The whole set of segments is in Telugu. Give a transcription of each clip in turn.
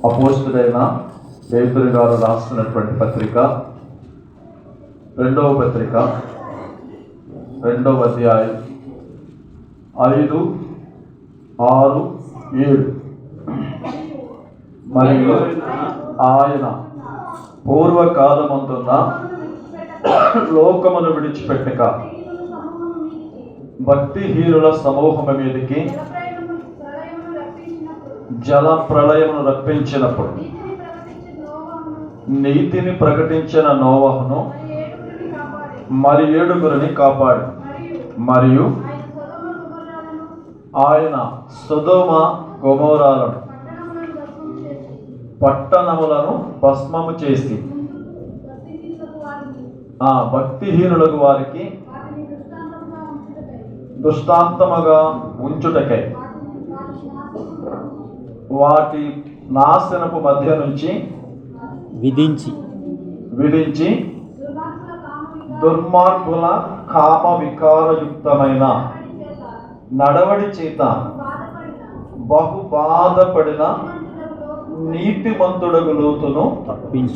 అపోస్తుడైన పేతురు గారు రాస్తున్నటువంటి పత్రిక, రెండవ పత్రిక, 2వ అధ్యాయం 5, 6, 7. మరియు ఆయన పూర్వకాలమందున్న లోకమును విడిచిపెట్టక భక్తిహీనుల సమూహము మీదకి జల ప్రళయమును రప్పించినప్పుడు నీతిని ప్రకటించిన నోవహును మరి 7 కాపాడు. మరియు ఆయన సొదొమ గొమొరాలను పట్టణములను భస్మము చేసి ఆ భక్తిహీనులకు వారికి దృష్టాంతముగా ఉంచుటకై వాటి నాశనపు మధ్య నుంచి విధించి దుర్మార్గుల కామ వికారయుక్తమైన నడవడి చేత బహు బాధపడిన నీతిమంతుడగు లోతును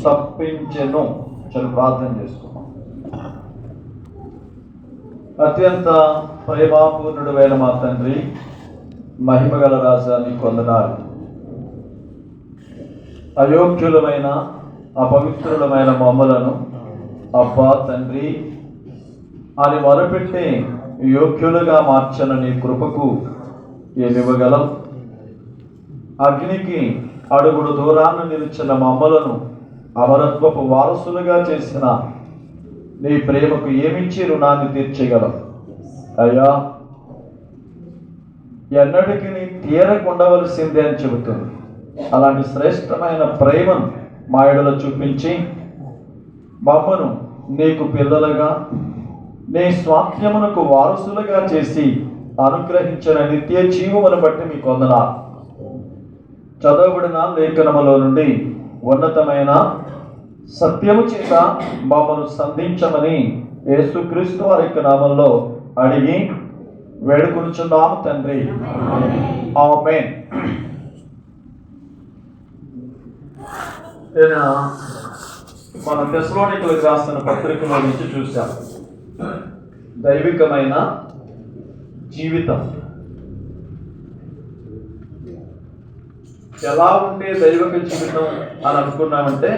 తప్పించెను. చాలా ప్రార్థన చేసుకున్నాం. అత్యంత ప్రేమాపూర్ణుడైన మా తండ్రి, మహిమగల రాజా, నీకు వందనాలు. అయోగ్యులమైన అపవిత్రులమైన మమ్మలను అబ్బా తండ్రి అని మొరపెట్టి యోగ్యులుగా మార్చిన నీ కృపకు ఏమివ్వగలం? అగ్నికి అడుగుడు దూరాన్ని నిలిచిన మమ్మలను అమరత్వపు వారసులుగా చేసిన నీ ప్రేమకు ఏమిచ్చి రుణాన్ని తీర్చగలం? అయ్యా, ఎన్నటికీ నీ తీరకుండవలసిందే అని చెబుతుంది. అలాంటి శ్రేష్టమైన ప్రేమను మా ఎడల చూపించి మమ్మను నీకు పిల్లలుగా, నీ స్వాస్థ్యమునకు వారసులుగా చేసి అనుగ్రహించిన నిత్య జీవమును బట్టి మీకు వందనాలు. చదవబడిన లేఖనములో నుండి ఉన్నతమైన సత్యము చేత మమ్మను సంధించమని యేసుక్రీస్తు వారి యొక్క నామంలో అడిగి వేడుకొనుచున్నాము తండ్రి. ఆమేన్. మన తెస్సలోనికలకు రాసిన పత్రికలో నుంచి చూశాం. దైవికమైన జీవితం ఎలా ఉంటే దైవిక జీవితం అని అనుకున్నామంటే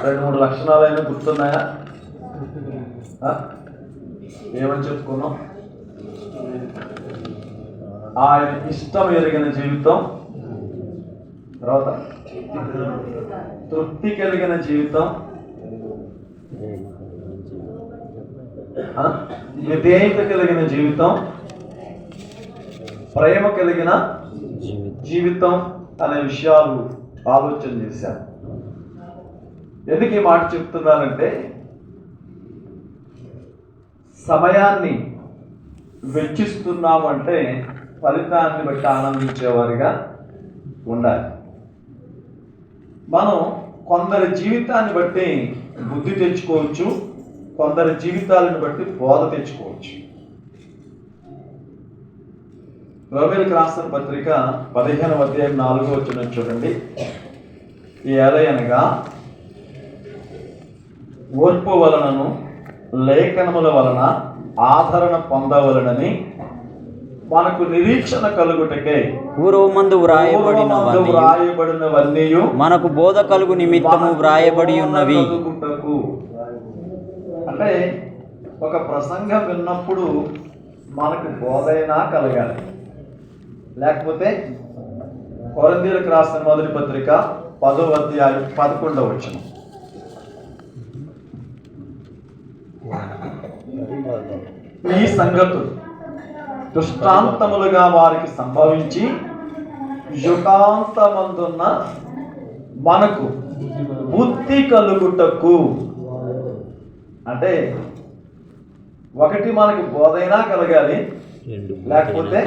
2-3 లక్షణాలైనా గుర్తున్నాయా? ఏమని చెప్పుకున్నాం? ఆయన ఇష్టం ఎరిగిన జీవితం, తర్వాత తృప్తి కలిగిన జీవితం, విధేయత కలిగిన జీవితం, ప్రేమ కలిగిన జీవితం అనే విషయాలు ఆలోచన చేశాను. ఎందుకు ఈ మాట చెప్తున్నానంటే, సమయాన్ని వెచ్చిస్తున్నామంటే ఫలితాన్ని బట్టి ఆనందించేవారిగా ఉండాలి. మనం కొందరి జీవితాన్ని బట్టి బుద్ధి తెచ్చుకోవచ్చు, కొందరి జీవితాలను బట్టి బోధ తెచ్చుకోవచ్చు. రోమీయులకు రాసిన పత్రిక 15వ అధ్యాయం 4వ వచనం చూడండి. ఏలయనగా ఓర్పు వలనను లేఖనముల వలన ఆదరణ పొందవలనని మనకు నిరీక్షణ కలుగుటకే పూర్వమందు వ్రాయబడినవన్నీ మనకు బోధ కలుగు నిమిత్తము వ్రాయబడి ఉన్నవి. అంటే ఒక ప్రసంగం విన్నప్పుడు మనకు బోధైనా కలగాలి. లేకపోతే కొరింథీయులకు రాసిన మొదటి పత్రిక 10వ అధ్యాయం 11వ వచనం. ఈ సంగతులు దృష్టాంతములుగా వారికి సంభవించి యుగాంతమందున్న మనకు బుద్ధి కలుగుటకు, అంటే ఒకటి మనకి బోధైనా కలగాలి, లేకపోతే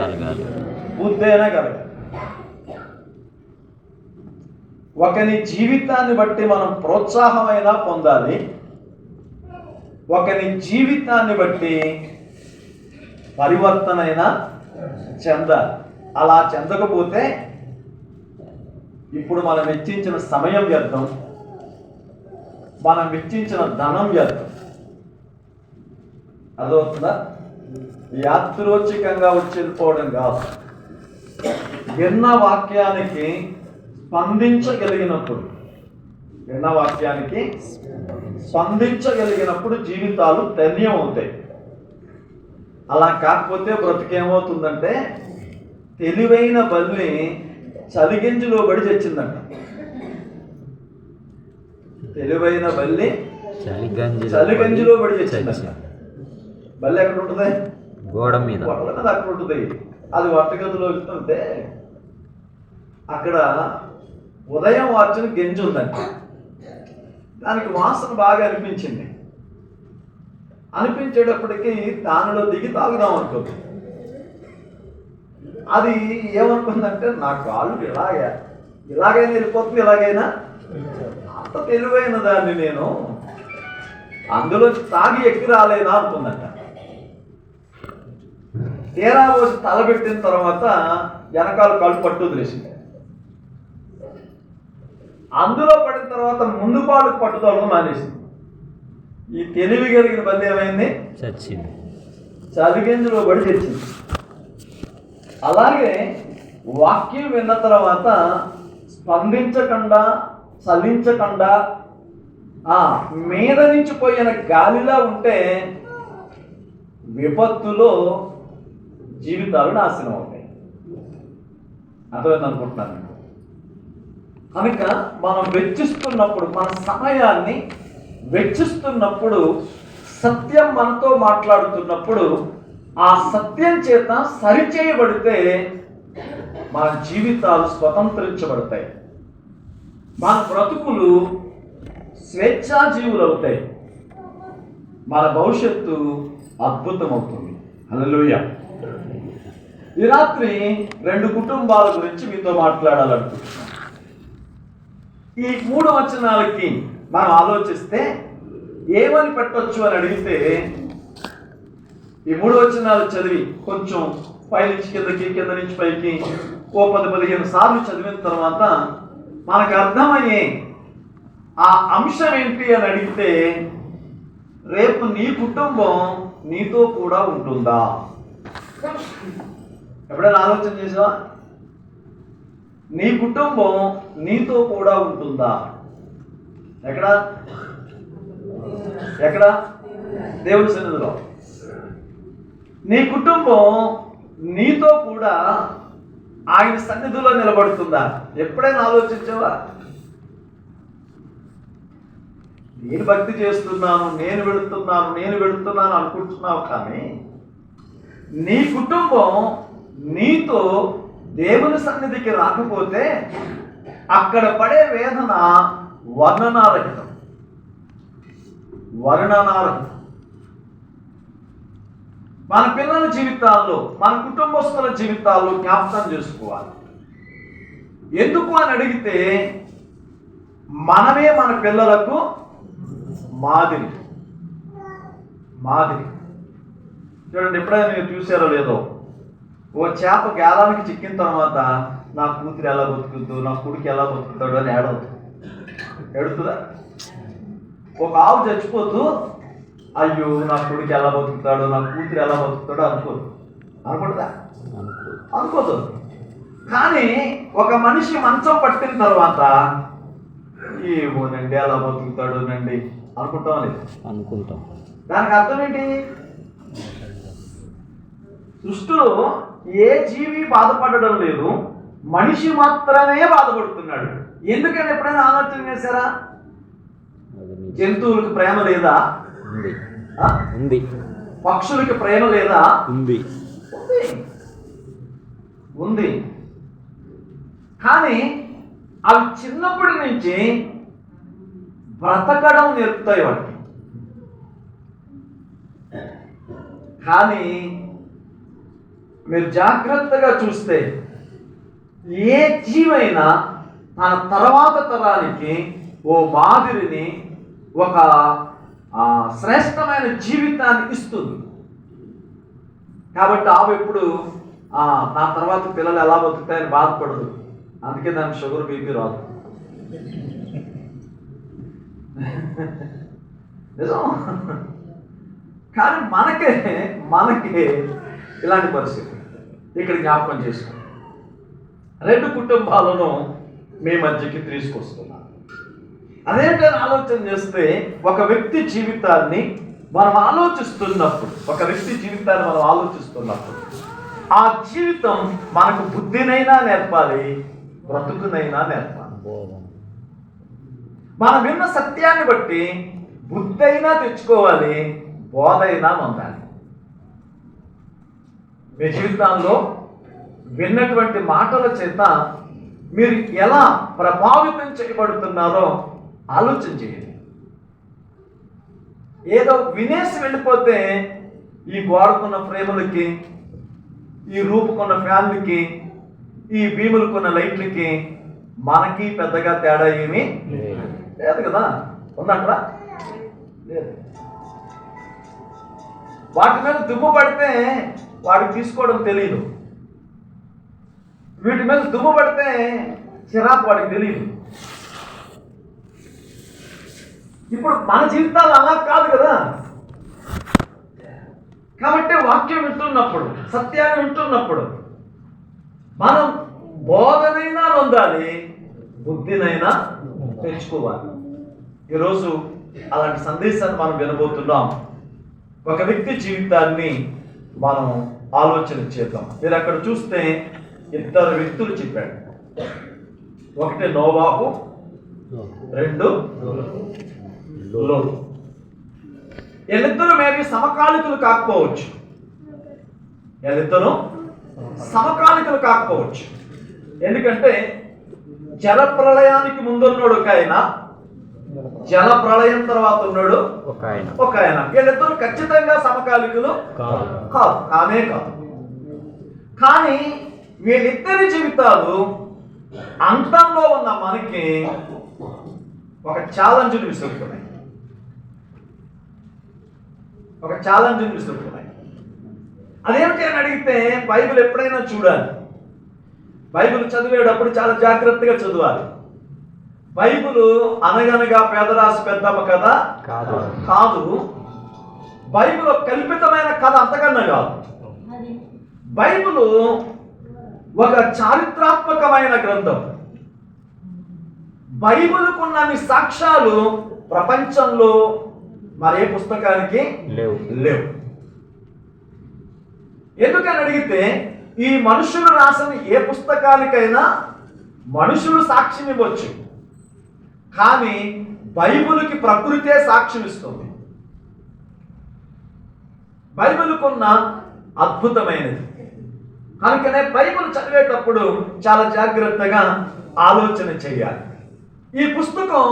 బుద్ధి అయినా కలగాలి. ఒకని జీవితాన్ని బట్టి మనం ప్రోత్సాహమైనా పొందాలి, ఒకని జీవితాన్ని బట్టి పరివర్తనైనా చెందాలి. అలా చెందకపోతే ఇప్పుడు మనం వెచ్చించిన సమయం వ్యర్థం, మనం వెచ్చించిన ధనం వ్యర్థం. అదవుతుందా? యాత్రోచికంగా వచ్చి వెళ్ళిపోవడం కాదు. విన్న వాక్యానికి స్పందించగలిగినప్పుడు జీవితాలు ధన్యం అవుతాయి. అలా కాకపోతే బ్రతికేమవుతుందంటే, తెలివైన బల్లి చలిగింజలో పడి చచ్చిందంట. తెలివైన బల్లి చలిగంజిలో పడి చచ్చిందంట. బల్లి ఎక్కడ ఉంటుంది? గోడ మీద అక్కడ ఉంటుంది. అది వంటగదిలో వెళ్తుంటే అక్కడ ఉదయం వార్చిన గంజి ఉందంట. దానికి వాసన బాగా అనిపించేటప్పటికి దానిలో దిగి తాగుదాం అనుకుంది. అది ఏమనుకుందంటే, నా కాళ్ళు ఇలాగైనా వెళ్ళిపోతుంది, ఇలాగైనా. అంత తెలివైన దాన్ని నేను అందులో తాగి ఎక్కి రాలేనా అనుకుందంట. తీరా వచ్చి తలబెట్టిన తర్వాత వెనకాల కాళ్ళు పట్టు వదిలేసింది. అందులో పడిన తర్వాత ముందు పాడుకు పట్టుదలను మానేసింది. ఈ తెలివి కలిగిన బల్లి ఏమైంది? చచ్చింది. చలిగింజలో పడి చచ్చింది. అలాగే వాక్యం విన్న తర్వాత స్పందించకుండా, చలించకుండా మీద నుంచి పోయిన గాలిలా ఉంటే విపత్తులో జీవితాలు నాశనం అవుతాయి. అర్థమైంది అనుకుంటున్నాను. కనుక మనం వెచ్చిస్తున్నప్పుడు, మన సమయాన్ని వెచ్చిస్తున్నప్పుడు, సత్యం మనతో మాట్లాడుతున్నప్పుడు, ఆ సత్యం చేత సరిచేయబడితే మన జీవితాలు స్వతంత్రించబడతాయి. మన బ్రతుకులు స్వేచ్ఛాజీవులు అవుతాయి. మన భవిష్యత్తు అద్భుతమవుతుంది. హల్లెలూయా. ఈ రాత్రి 2 కుటుంబాల గురించి మీతో మాట్లాడాలనుకుంటున్నాను. ఈ 3 వచనాలకి మనం ఆలోచిస్తే ఏమని పెట్టొచ్చు అని అడిగితే, ఈ 3 వచనాలు చదివి కొంచెం పై నుంచి కిందకి, కింద నుంచి పైకి 10-15 సార్లు చదివిన తర్వాత మనకు అర్థమయ్యే ఆ అంశం ఏంటి అని అడిగితే, రేపు నీ కుటుంబం నీతో కూడా ఉంటుందా? ఎప్పుడైనా ఆలోచన చేసావా? నీ కుటుంబం నీతో కూడా ఉంటుందా? ఎక్కడ? దేవుని సన్నిధిలో. నీ కుటుంబం నీతో కూడా ఆయన సన్నిధిలో నిలబడుతుందా? ఎప్పుడైనా ఆలోచించావా? నేను భక్తి చేస్తున్నాను, నేను వెళుతున్నాను అనుకుంటున్నావు, కానీ నీ కుటుంబం నీతో దేవుని సన్నిధికి రాకపోతే అక్కడ పడే వేదన వర్ణనారహితం. మన పిల్లల జీవితాల్లో, మన కుటుంబస్తుల జీవితాల్లో జ్ఞాపకం చేసుకోవాలి. ఎందుకు అని అడిగితే, మనమే మన పిల్లలకు మాదిరి. చూడండి, ఎప్పుడైనా మీరు చూసారో లేదో, ఓ చేప గేలానికి చిక్కిన తర్వాత నా కూతురు ఎలా బతుకుద్దు, నా కొడుకు ఎలా బతుకుతాడు అని ఏడుతుందా? ఒక ఆవు చచ్చిపోతూ అయ్యో నా కొడుకు ఎలా బతుకుతాడు, నా కూతురు ఎలా బతుకుతాడో అనుకుంటుందా? అనుకోదు. కానీ ఒక మనిషి మంచం పట్టిన తర్వాత ఏమోనండి ఎలా బతుకుతాడు నండి అనుకుంటాం. దానికి అర్థం ఏంటి? సృష్టిలో ఏ జీవి బాధపడడం లేదు, మనిషి మాత్రమే బాధపడుతున్నాడు. ఎందుకని ఎప్పుడైనా ఆలోచన చేశారా? జంతువులకు ప్రేమ లేదా? ఉంది. పక్షులకి ప్రేమ లేదా? ఉంది. కానీ అవి చిన్నప్పటి నుంచి బ్రతకడం నేర్పుతాయి వాటికి. కానీ మీరు జాగ్రత్తగా చూస్తే ఏ జీవైనా తన తర్వాత తరానికి ఓ మాదిరిని, ఒక శ్రేష్టమైన జీవితాన్ని ఇస్తుంది. కాబట్టి ఆవు ఎప్పుడు నా తర్వాత పిల్లలు ఎలా బతుకుతాయని బాధపడదు. అందుకే దానికి షుగర్ బీపీ రాదు. నిజం. కానీ మనకే ఇలాంటి పరిస్థితి ఇక్కడ జ్ఞాపకం చేసుకో. 2 కుటుంబాలను మీ మధ్యకి తీసుకొస్తున్నాను. అదేంటని ఆలోచన చేస్తే ఒక వ్యక్తి జీవితాన్ని మనం ఆలోచిస్తున్నప్పుడు ఆ జీవితం మనకు బుద్ధినైనా నేర్పాలి, బ్రతుకునైనా నేర్పాలి. మనం విన్న సత్యాన్ని బట్టి బుద్ధి అయినా తెచ్చుకోవాలి, బోధ అయినా పొందాలి. మీ జీవితాల్లో విన్నటువంటి మాటల చేత మీరు ఎలా ప్రభావితం చేయబడుతున్నారో ఆలోచన చేయండి. ఏదో వినేసి వెళ్ళిపోతే ఈ గోడకున్న ఫ్రేములకి, ఈ రూపుకున్న ఫ్యాన్లకి, ఈ భీములకున్న లైట్లకి మనకి పెద్దగా తేడా ఏమీ లేదు కదా. ఉందంటారా? లేదు. వాటి మీద దుమ్ము పడితే వాడికి తీసుకోవడం తెలియదు, వీటి మీద దుమ్ము పడితే చిరాకు వాడికి తెలియదు. ఇప్పుడు మన జీవితాలు అలా కాదు కదా. కాబట్టి వాక్యం వింటున్నప్పుడు, సత్యాన్ని వింటున్నప్పుడు మనం బోధనైనా పొందాలి, బుద్ధినైనా తెచ్చుకోవాలి. ఈరోజు అలాంటి సందేశాన్ని మనం వినబోతున్నాం. ఒక వ్యక్తి జీవితాన్ని మనం ఆలోచన చేద్దాం. మీరు అక్కడ చూస్తే 2 వ్యక్తులు చెప్పాడు. ఒకటి నోవాహు, 2 లోతు. వీళ్ళిద్దరూ మేబీ సమకాలికులు కాకపోవచ్చు. ఎందుకంటే జల ప్రళయానికి ముందున్నాడు ఒక ఆయన, జల ప్రళయం తర్వాత ఉన్నాడు ఒక ఆయన. వీళ్ళిద్దరూ ఖచ్చితంగా సమకాలికులు కానే కాదు. కానీ వీళ్ళిద్దరి జీవితాలు అంతంలో ఉన్న మనకి ఒక ఛాలెంజ్ని విసురుతున్నాయి. అదేమిటి అని అడిగితే బైబిల్ ఎప్పుడైనా చూడాలి. బైబిల్ చదివేటప్పుడు చాలా జాగ్రత్తగా చదవాలి. బైబిల్ అనగనగా పేదరాశి పెద్దమ్మ కథ కాదు. బైబిల్ కల్పితమైన కథ అంతకన్నా కాదు. బైబిల్ ఒక చారిత్రాత్మకమైన గ్రంథం. బైబిల్కున్నన్ని సాక్ష్యాలు ప్రపంచంలో మరే పుస్తకానికి లేవు. ఎందుకని అడిగితే ఈ మనుషులు రాసిన ఏ పుస్తకానికైనా మనుషులు సాక్ష్యం ఇవ్వచ్చు, కానీ బైబిల్కి ప్రకృతే సాక్ష్యం ఇస్తుంది. బైబిల్కున్న అద్భుతమైనది. కనుకనే బైబిల్ చదివేటప్పుడు చాలా జాగ్రత్తగా ఆలోచన చేయాలి. ఈ పుస్తకం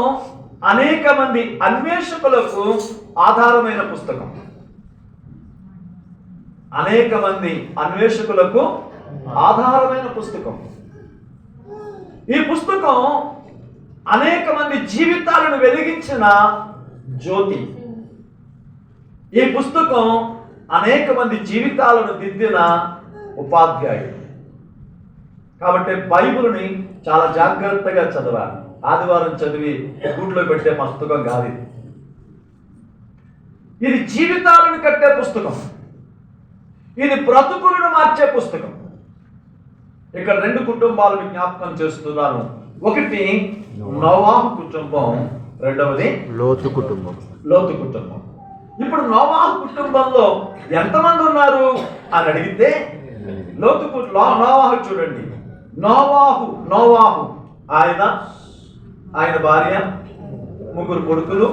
అనేక మంది అన్వేషకులకు ఆధారమైన పుస్తకం. ఈ పుస్తకం అనేక మంది జీవితాలను వెలిగించిన జ్యోతి. ఈ పుస్తకం అనేక మంది జీవితాలను దిద్దిన ఉపాధ్యాయుడు. కాబట్టి బైబిల్ని చాలా జాగ్రత్తగా చదవాలి. ఆదివారం చదివి గూట్లో పెట్టే పుస్తకం కాదు ఇది. జీవితాలను కట్టే పుస్తకం. ఇది బ్రతుకులను మార్చే పుస్తకం. ఇక్కడ 2 కుటుంబాలను జ్ఞాపకం చేస్తున్నాను. ఒకటి నోవాహు కుటుంబం, రెండవది లోతు కుటుంబం. ఇప్పుడు నోవాహు కుటుంబంలో ఎంతమంది ఉన్నారు అని అడిగితే నోవాహు చూడండి. నోవాహు ఆయన భార్య, 3 కొడుకులు,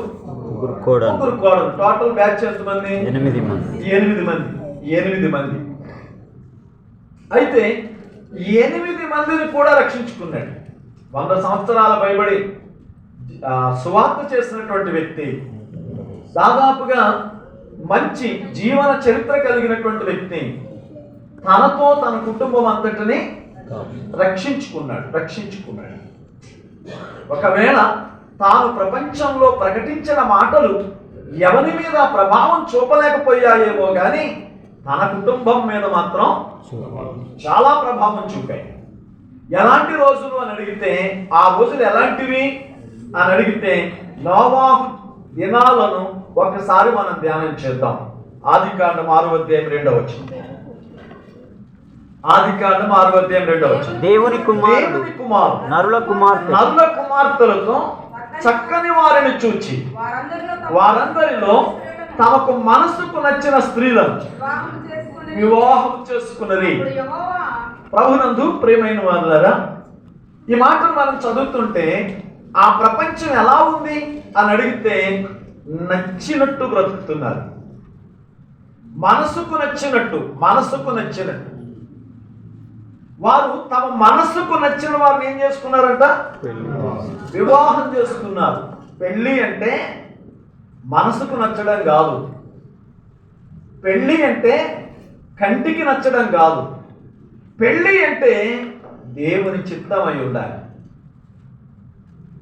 3 కోడలు. టోటల్ బ్యాచ్ ఎంతమంది? 8 మంది. అయితే 8 మందిని కూడా రక్షించుకున్నాడు. 100 సంవత్సరాల భయపడి సువార్త చేసినటువంటి వ్యక్తి, దాదాపుగా మంచి జీవన చరిత్ర కలిగినటువంటి వ్యక్తి తనతో తన కుటుంబం అంతటిని రక్షించుకున్నాడు. ఒకవేళ తాను ప్రపంచంలో ప్రకటించిన మాటలు ఎవరి మీద ప్రభావం చూపలేకపోయాయేమో కానీ తన కుటుంబం మీద మాత్రం చాలా ప్రభావం చూపాయి. ఎలాంటి రోజులు అని అడిగితే ఆ రోజులు ఎలాంటివి అని అడిగితే నోవాహు దినాలను ఒకసారి మనం ధ్యానం చేద్దాం. ఆదికాండం 6:2 ఆదికాండం 6:2 దేవుని కుమారుడు నరుల కుమార్తెలతో చక్కని వారిని చూచి వారందరిలో తమకు మనసుకు నచ్చిన స్త్రీలను వివాహం చేసుకున్నది. ప్రభునందు ప్రియమైన వారులారా, ఈ మాటలు మనం చదువుతుంటే ఆ ప్రపంచం ఎలా ఉంది అని అడిగితే నచ్చినట్టు బ్రతుకుతున్నారు. మనసుకు నచ్చినట్టు వారు తమ మనసుకు నచ్చిన వారిని ఏం చేసుకున్నారంట? వివాహం చేసుకున్నారు. పెళ్ళి అంటే మనసుకు నచ్చడం కాదు. పెళ్ళి అంటే కంటికి నచ్చడం కాదు. పెళ్ళి అంటే దేవుని చిత్తమై ఉండాలి.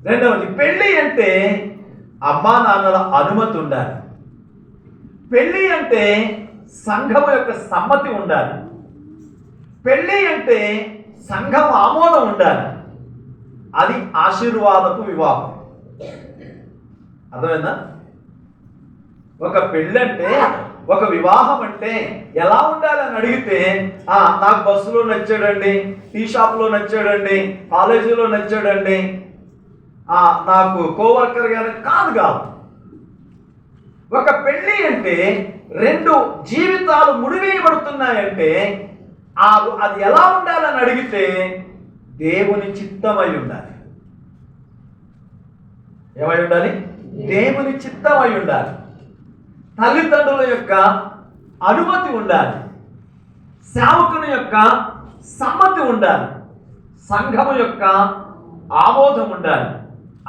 రెండవది, పెళ్ళి అంటే అమ్మా నాన్నల అనుమతి ఉండాలి. పెళ్ళి అంటే సంఘం యొక్క సమ్మతి ఉండాలి. పెళ్ళి అంటే సంఘం ఆమోదం ఉండాలి. అది ఆశీర్వాదపు వివాహం. అర్థమైందా? ఒక పెళ్ళి అంటే, ఒక వివాహం అంటే ఎలా ఉండాలని అడిగితే నాకు బస్సులో నచ్చాడండి, టీ షాప్లో నచ్చాడండి, కాలేజీలో నచ్చాడండి, నాకు కోవర్కర్ గారు కాదు. ఒక పెళ్ళి అంటే రెండు జీవితాలు ముడివేయబడుతున్నాయంటే అది ఎలా ఉండాలని అడిగితే దేవుని చిత్తమై ఉండాలి. ఏమై ఉండాలి? దేవుని చిత్తమై ఉండాలి. తల్లిదండ్రుల యొక్క అనుమతి ఉండాలి. సేవకుని యొక్క సమ్మతి ఉండాలి. సంఘము యొక్క ఆమోదం ఉండాలి.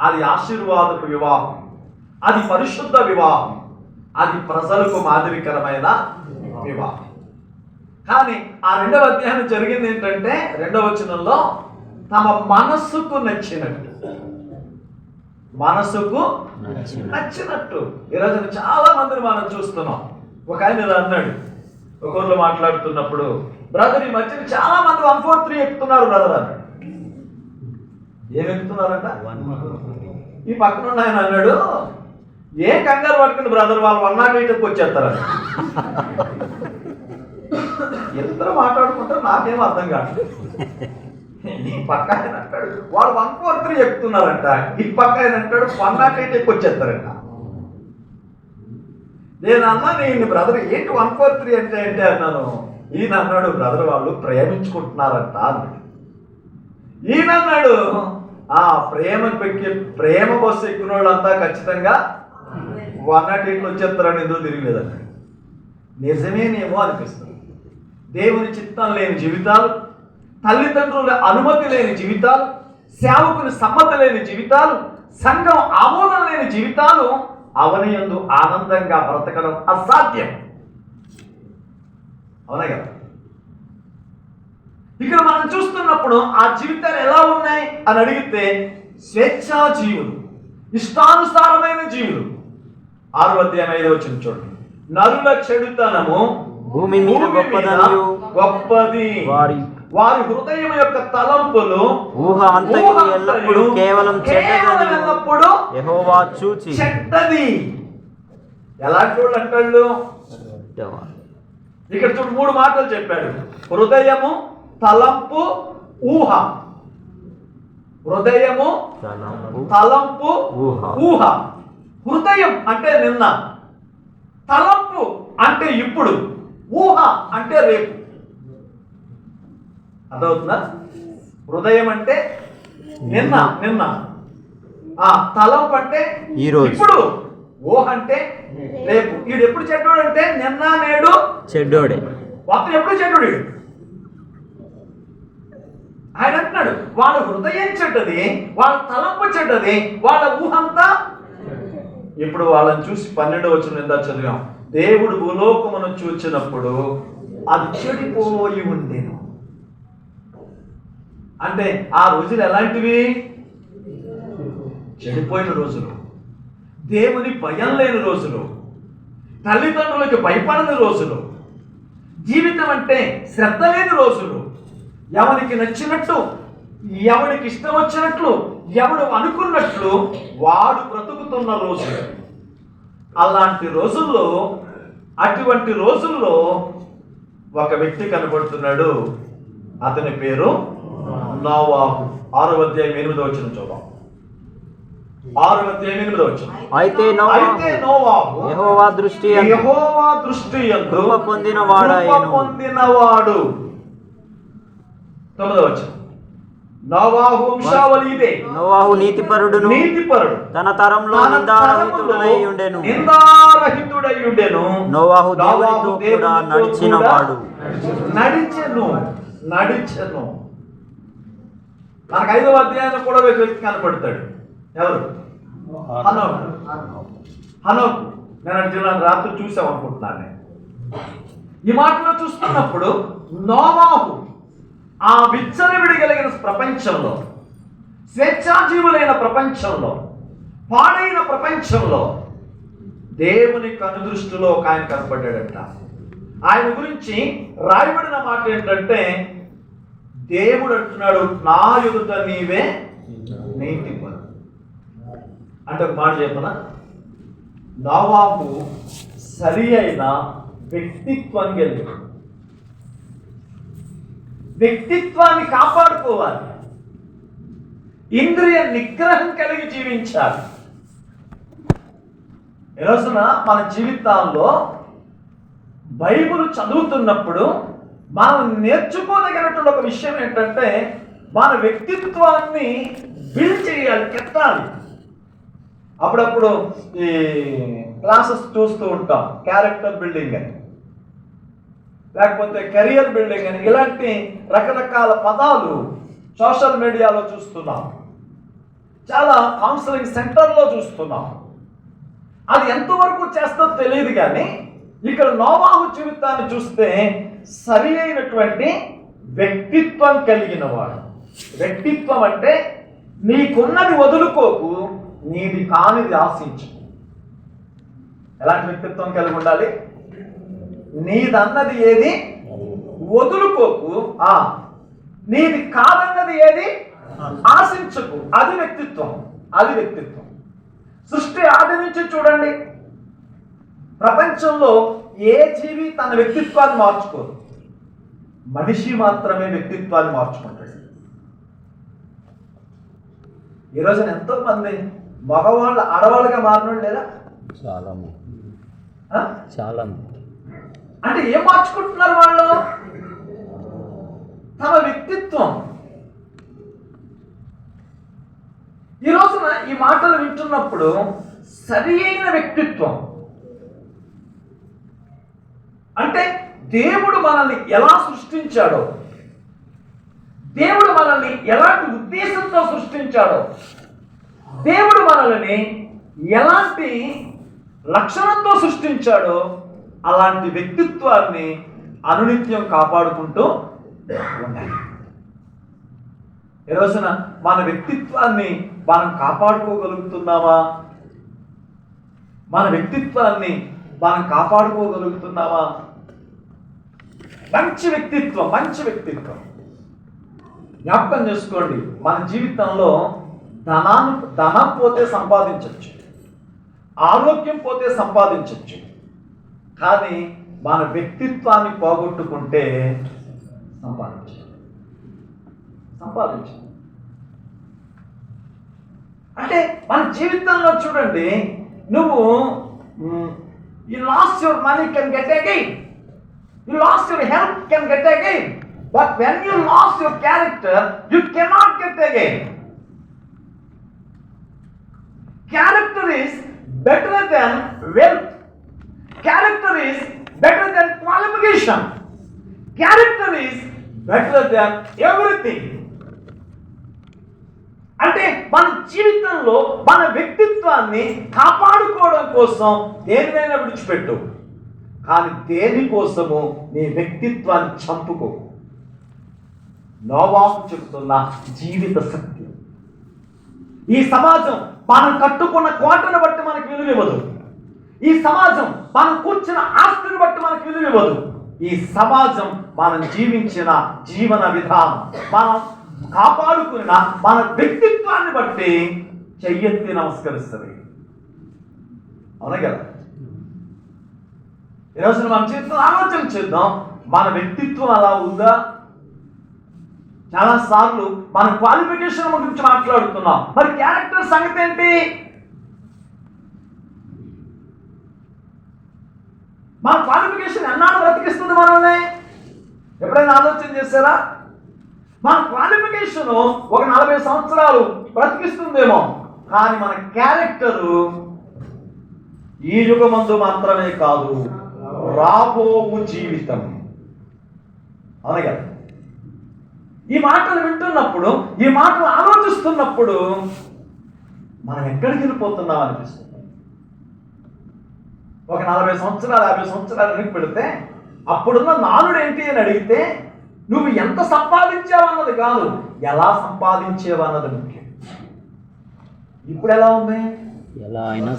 అది ఆశీర్వాదపు వివాహం, అది పరిశుద్ధ వివాహం, అది ప్రజలకు మాదిరికరమైన వివాహం. కానీ ఆ 2వ అధ్యాయం జరిగింది ఏంటంటే 2వ వచనంలో తమ మనస్సుకు నచ్చినట్టు. ఈరోజు చాలా మందిని మనం చూస్తున్నాం. ఒక ఆయన ఇలా అన్నాడు, ఒకరిలో మాట్లాడుతున్నప్పుడు, బ్రదర్ ఈ మధ్యన చాలా మంది 143 ఎక్కుతున్నారు బ్రదర్ అన్నాడు. ఏమి ఎక్కుతున్నారంట? ఈ పక్కన ఆయన అన్నాడు, ఏ కంగారు పట్టుకుంటే బ్రదర్ వాళ్ళు 108కి వచ్చేస్తారని. ఇద్దరు మాట్లాడుకుంటారు, నాకేం అర్థం కాదు. ఈ పక్క ఆయన అంటాడు వాళ్ళు 143 ఎక్కుతున్నారంట, ఈ పక్క ఆయన అంటాడు 108కి వచ్చేస్తారంట. నేను అన్నా, నేను బ్రదర్ ఏంటి 143 అంటే ఏంటి అన్నాను. ఈయన అన్నాడు, బ్రదర్ వాళ్ళు ప్రేమించుకుంటున్నారంట అన్నాడు. ఈయన అన్నాడు, ప్రేమ బస్సు ఎక్కిన వాళ్ళంతా ఖచ్చితంగా 108 వచ్చేస్తారని ఎందుకు తిరిగిలేదన్నాడు. నిజమేనేమో అనిపిస్తుంది. దేవుని చిత్తం లేని జీవితాలు, తల్లిదండ్రుల అనుమతి లేని జీవితాలు, సేవకుని సమ్మతి లేని జీవితాలు, సంఘం ఆమోదం లేని జీవితాలు అవనియందు ఆనందంగా బ్రతకడం అసాధ్యం. అవునా కదా? ఇక్కడ మనం చూస్తున్నప్పుడు ఆ జీవితాలు ఎలా ఉన్నాయి అని అడిగితే స్వేచ్ఛా జీవులు, ఇష్టానుసారమైన జీవులు. 6వ అధ్యాయం 5వ వచనం చూడండి. నరుల చెడుతనము భూమి మీద గొప్పది, వారి హృదయం యొక్క తలంపులు ఊహ అంతయు ఎల్లప్పుడూ కేవలం చెడ్డదని యెహోవా చూచి. చెడ్డది. ఎలాంటి వాళ్ళు అంటాడు? ఇక్కడ చూడు 3 మాటలు చెప్పాడు. హృదయము, తలంపు, ఊహ. హృదయము, తలంపు, ఊహ. హృదయం అంటే నిన్న, తలంపు అంటే ఇప్పుడు, ఊహ అంటే రేపు. అర్థమవుతుందా? హృదయం అంటే నిన్న, తలంపు అంటే ఇప్పుడు, ఊహ అంటే రేపు. వీడు ఎప్పుడు చెడ్డోడు అంటే నిన్న నేడు చెడ్డోడే. అతను ఎప్పుడు చెడ్డోడు. ఆయన అంటున్నాడు వాళ్ళ హృదయం చెడ్డది, వాళ్ళ తలంపు చెడ్డది, వాళ్ళ ఊహంతా. ఇప్పుడు వాళ్ళని చూసి 12వ వచనం ఎంత చదివాం. దేవుడు భూలోకమును చూచినప్పుడు అది చెడిపోయి ఉండేను. అంటే ఆ రోజులు ఎలాంటివి? చెడిపోయిన రోజులు, దేవుని భయం లేని రోజులు, తల్లిదండ్రులకి భయపడని రోజులు, జీవితం అంటే శ్రద్ధ లేని రోజులు, ఎవరికి నచ్చినట్టు ఎవడికి ఇష్టం వచ్చినట్లు, ఎవడు అనుకున్నట్లు వాడు బ్రతుకుతున్న రోజు. అటువంటి రోజుల్లో ఒక వ్యక్తి కనబడుతున్నాడు. అతని పేరు నోవాహు. 6వ అధ్యాయం 8వ వచనం చూద్దాం. 6వ అధ్యాయం 8వ వచనం. అయితే నోవాహు యెహోవా దృష్టి యందు కృప పొందినవాడు. 9వ వచనం. నోవాహు వంశావళి ఇదే. నోవాహు నీతిపరుడు, తన తరంలో నిందారహితుడై ఉండెను. నోవాహు దేవునితో కూడా నడిచెను. మనకు 5వ అధ్యాయంలో కూడా ఒక వ్యక్తి కనపడతాడు. ఎవరు? హనోకు. నేను రాత్రి చూసామనుకుంటున్నాను. ఈ మాటలో చూస్తున్నప్పుడు నోవాహు ఆ విచ్చలవిడి కలిగిన ప్రపంచంలో, స్వేచ్ఛాజీవులైన ప్రపంచంలో, పాడైన ప్రపంచంలో దేవుని కనుదృష్టిలో ఒక ఆయన కనపడ్డాడంట. ఆయన గురించి రాయబడిన మాట ఏంటంటే, దేవుడు అంటున్నాడు, నా ఎదుట నీవే నీతిపరుడు. అంటే ఒక మాట చెప్పనా, నోవాహు సరి అయిన వ్యక్తిత్వం కలిగి, వ్యక్తిత్వాన్ని కాపాడుకోవాలి, ఇంద్రియ నిగ్రహం కలిగి జీవించాలి. ఈ రోజున మన జీవితాల్లో బైబిల్ చదువుతున్నప్పుడు మనం నేర్చుకోదగినటువంటి ఒక విషయం ఏంటంటే, మన వ్యక్తిత్వాన్ని బిల్డ్ చేయాలి, కెట్టాలి. అప్పుడప్పుడు ఈ క్లాసెస్ చూస్తూ ఉంటాం, క్యారెక్టర్ బిల్డింగ్ అని, లేకపోతే కెరియర్ బిల్డింగ్ అని, ఇలాంటి రకరకాల పదాలు సోషల్ మీడియాలో చూస్తున్నాం, చాలా కౌన్సిలింగ్ సెంటర్లో చూస్తున్నాం. అది ఎంతవరకు చేస్తో తెలియదు. కానీ ఇక్కడ నోవాహు జీవితాన్ని చూస్తే సరి అయినటువంటి వ్యక్తిత్వం కలిగిన వాడు. వ్యక్తిత్వం అంటే నీకున్నది వదులుకోకు, నీది కానిది ఆశించు. ఎలాంటి వ్యక్తిత్వం కలిగి ఉండాలి? నీదన్నది ఏది వదులుకోకు, నీది కాదన్నది ఏది ఆశించకు. అది వ్యక్తిత్వం. సృష్టి ఆది నుంచి చూడండి, ప్రపంచంలో ఏ జీవి తన వ్యక్తిత్వాన్ని మార్చుకోదు. మనిషి మాత్రమే వ్యక్తిత్వాన్ని మార్చుకుంటాడు. ఈ రోజున ఎంతో మంది మగవాళ్ళు ఆడవాళ్ళుగా మారినోళ్ళు లేదా? చాలా. అంటే ఏం మార్చుకుంటున్నారు వాళ్ళు? తమ వ్యక్తిత్వం. ఈ రోజున ఈ మాటలు వింటున్నప్పుడు సరి అయిన వ్యక్తిత్వం అంటే దేవుడు మనల్ని ఎలా సృష్టించాడో, దేవుడు మనల్ని ఎలాంటి ఉద్దేశంతో సృష్టించాడో, దేవుడు మనల్ని ఎలాంటి లక్షణంతో సృష్టించాడో అలాంటి వ్యక్తిత్వాన్ని అనునిత్యం కాపాడుకుంటూ ఉండాలి. ఈ రోజున మన వ్యక్తిత్వాన్ని మనం కాపాడుకోగలుగుతున్నామా? మన వ్యక్తిత్వాన్ని మనం కాపాడుకోగలుగుతున్నామా? మంచి వ్యక్తిత్వం. జ్ఞాపకం చేసుకోండి, మన జీవితంలో ధనం పోతే సంపాదించవచ్చు, ఆరోగ్యం పోతే సంపాదించవచ్చు, కానీ మన వ్యక్తిత్వాన్ని పోగొట్టుకుంటే సంపాదించు. అంటే మన జీవితంలో చూడండి, నువ్వు you lost your money can get again, you lost your health can get again, but when you lost your character you cannot get again. Character is better than wealth, character is better than qualification, character is better than everything. అంటే మన జీవితంలో మన వ్యక్తిత్వాన్ని కాపాడుకోవడం కోసం దేనినైనా విడిచిపెట్టు, కానీ దేనికోసము నీ వ్యక్తిత్వాన్ని చంపుకో. నోవాహు చెబుతున్న జీవిత సత్యం. ఈ సమాజం మనం కట్టుకున్న కోటను బట్టి మనకు విలువ ఇవ్వదు. ఈ సమాజం మనం కూర్చున్న ఆస్తిని బట్టి మనకు విలువ ఇవ్వదు. ఈ సమాజం మనం జీవించిన జీవన విధానం, మనం కాపాడుకున్న మన వ్యక్తిత్వాన్ని బట్టి చెయ్యెత్తి నమస్కరిస్తుంది. అవునా కదా? ఈరోజు మన జీవితంలో ఆలోచన చేద్దాం, మన వ్యక్తిత్వం అలా ఉందా? చాలాసార్లు మన క్వాలిఫికేషన్ గురించి మాట్లాడుతున్నాం, మరి క్యారెక్టర్ సంగతి ఏంటి? మన క్వాలిఫికేషన్ ఎన్నాళ్ళు బ్రతికిస్తుంది మనల్ని? ఎప్పుడైనా ఆలోచన చేశారా? మన క్వాలిఫికేషన్ ఒక 40 సంవత్సరాలు బ్రతికిస్తుందేమో, కానీ మన క్యారెక్టరు ఈ యుగమందు మాత్రమే కాదు, రాబోవు జీవితం. అవును కదా? ఈ మాటలు వింటున్నప్పుడు, ఈ మాటలు ఆలోచిస్తున్నప్పుడు మనం ఎక్కడికి వెళ్ళిపోతున్నాం అనిపిస్తుంది. ఒక 40 సంవత్సరాలు 50 సంవత్సరాలు వెనక్కి పెడితే అప్పుడున్న నానుడు ఏంటి అని అడిగితే నువ్వు ఎంత సంపాదించావన్నది కాదు, ఎలా సంపాదించేవన్నది ముఖ్యం. ఇప్పుడు ఎలా ఉంది? ఎలా అయినా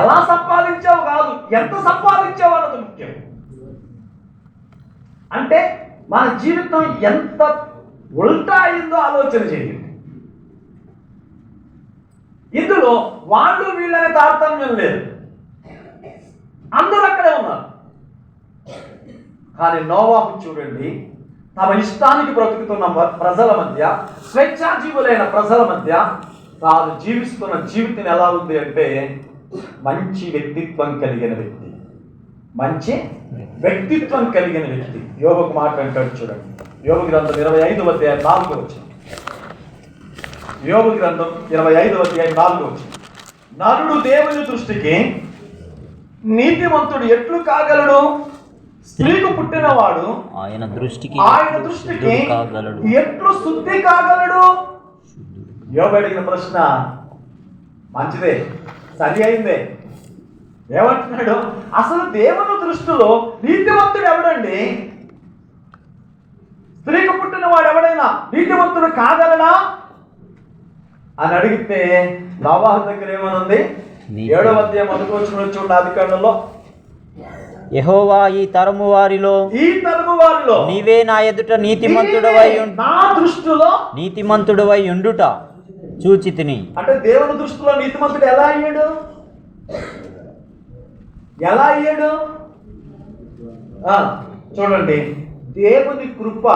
ఎలా సంపాదించావు కాదు, ఎంత సంపాదించావు అన్నది ముఖ్యం. అంటే మన జీవితం ఎంత ఉల్టా అయిందో ఆలోచన చేయండి. ఇందులో వాళ్ళు వీళ్ళని తారతమ్యం లేదు, అందరూ అక్కడే ఉన్నారు. కానీ నోవాహు చూడండి, తమ ఇష్టానికి బ్రతుకుతున్న ప్రజల మధ్య, స్వేచ్ఛాజీవులైన ప్రజల మధ్య తాను జీవిస్తున్న జీవితం ఎలా ఉంది అంటే మంచి వ్యక్తిత్వం కలిగిన వ్యక్తి. మంచి వ్యక్తిత్వం కలిగిన వ్యక్తి. యోబుకు మాట అంటాడు చూడండి, యోబు గ్రంథం 25వ అధ్యాయం 4వ వచనం. యోబు గ్రంథం 25వ అధ్యాయం 4వ వచనం. నరుడు దేవుని దృష్టికి నీతిమంతుడు ఎట్లు కాగలడు? స్త్రీకు పుట్టినవాడు ఆయన దృష్టికి ఎట్లు శుద్ధి కాగలడు? యోబు అడిగిన ప్రశ్న మంచిదే, సరి అయిందే. ఏమంటున్నాడు? అసలు దేవుని దృష్టిలో నీతిమంతుడు ఎవడండి? స్త్రీకి పుట్టిన వాడు ఎవడైనా నీతిమంతుడు కాగలడా అని అడిగితే నోవాహు దగ్గర ఏమనుంది? 7వ అధ్యాయం 1వ వచనం చూడండి, ఆదికాండంలో. యెహోవా ఈ తరము వారిలో నీవే నా ఎదుట నా దృష్టిలో నీతిమంతుడవై ఉండుట చూచితిని. అంటే దేవుని దృష్టిలో నీతిమంతుడు ఎలా అయ్యాడు? చూడండి, దేవుని కృప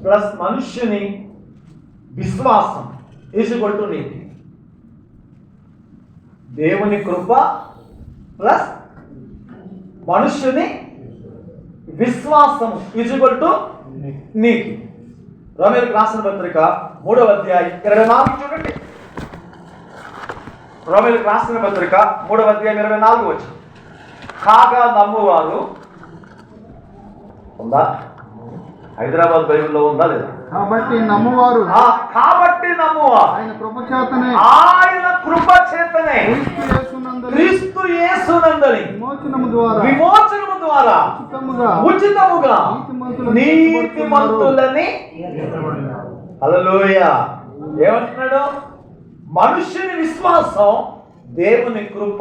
ప్లస్ మనుష్యుని విశ్వాసం ఈసుకొట్టు నీతి. దేవుని కృప ప్లస్ మనుష్యుని విశ్వాసం ఈసుకొట్టు నీతి. రోమీయులకు రాసిన పత్రిక 3వ అధ్యాయం 24 చూడండి. రోమీయులకు రాసిన పత్రిక 3వ అధ్యాయం 24 వచనం. కాగా నమ్మువారు ఉందా? హైదరాబాద్ బైబిల్లో ఉందా లేదా? కాబట్టి నమ్మువారు ఆయన కృప చేతనే క్రీస్తు యేసునందలి విమోచనము ద్వారా ఉచితముగా నీతిమంతులని. హల్లెలూయా. ఏమంటున్నాడు? మనుష్యుని విశ్వాసం, దేవుని కృప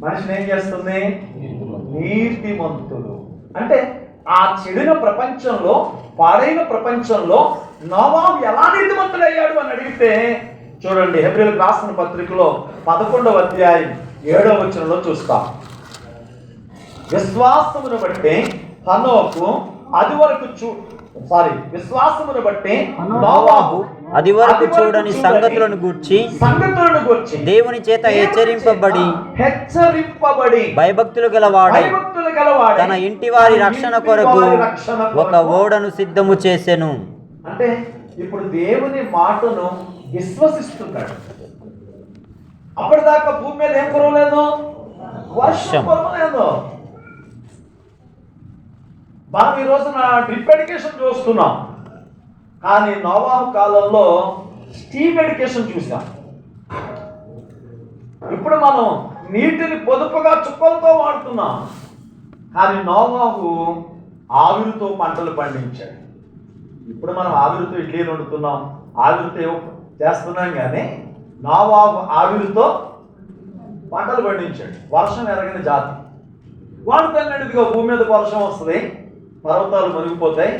మనిషిని ఏం చేస్తుంది? నీతిమంతుడు. అంటే ఆ చెడిన ప్రపంచంలో, పాడైన ప్రపంచంలో నోవాహు ఎలా నీతిమంతుడయ్యాడు అని అడిగితే చూడండి, హెబ్రీయులకు రాసిన పత్రికలో 11వ అధ్యాయం 7వ వచనంలో చూస్తాం. విశ్వాసమును బట్టి హనోకు విశ్వాసమును బట్టి నోవాహు అది వరకు చూడని సంగతులను గూర్చి దేవుని చేత హెచ్చరింపబడి భయభక్తులు గలవాడై తన ఇంటి వారి రక్షణ కొరకు ఒక ఓడను సిద్ధము చేసెను. అంటే ఇప్పుడు దేవుని మాటను విశ్వసిస్తున్నాడు. అప్పటిదాకా భూమి మీద ఏం కురవలేదు, వర్షం కురవలేదు. మనం ఈ రోజున డ్రిప్ ఎడ్యుకేషన్ చూస్తున్నాం, కానీ నోవాహు కాలంలో స్టీమ్ ఎడ్యుకేషన్ చూసాం. ఇప్పుడు మనం నీటిని పొదుపుగా చుక్కలతో వాడుతున్నాం, కానీ నోవాహు ఆవిరితో పంటలు పండించాడు. ఇప్పుడు మనం ఆవిరితో ఇడ్లీలు వండుతున్నాం, ఆవిరితో చేస్తున్నాం, కానీ నోవాహు ఆవిరితో పంటలు పండించాడు. వర్షం ఎరగని జాతి. వాడు తన్నడిదిగా భూమి మీద వర్షం వస్తుంది, పర్వతాలు మునిగిపోతాయి,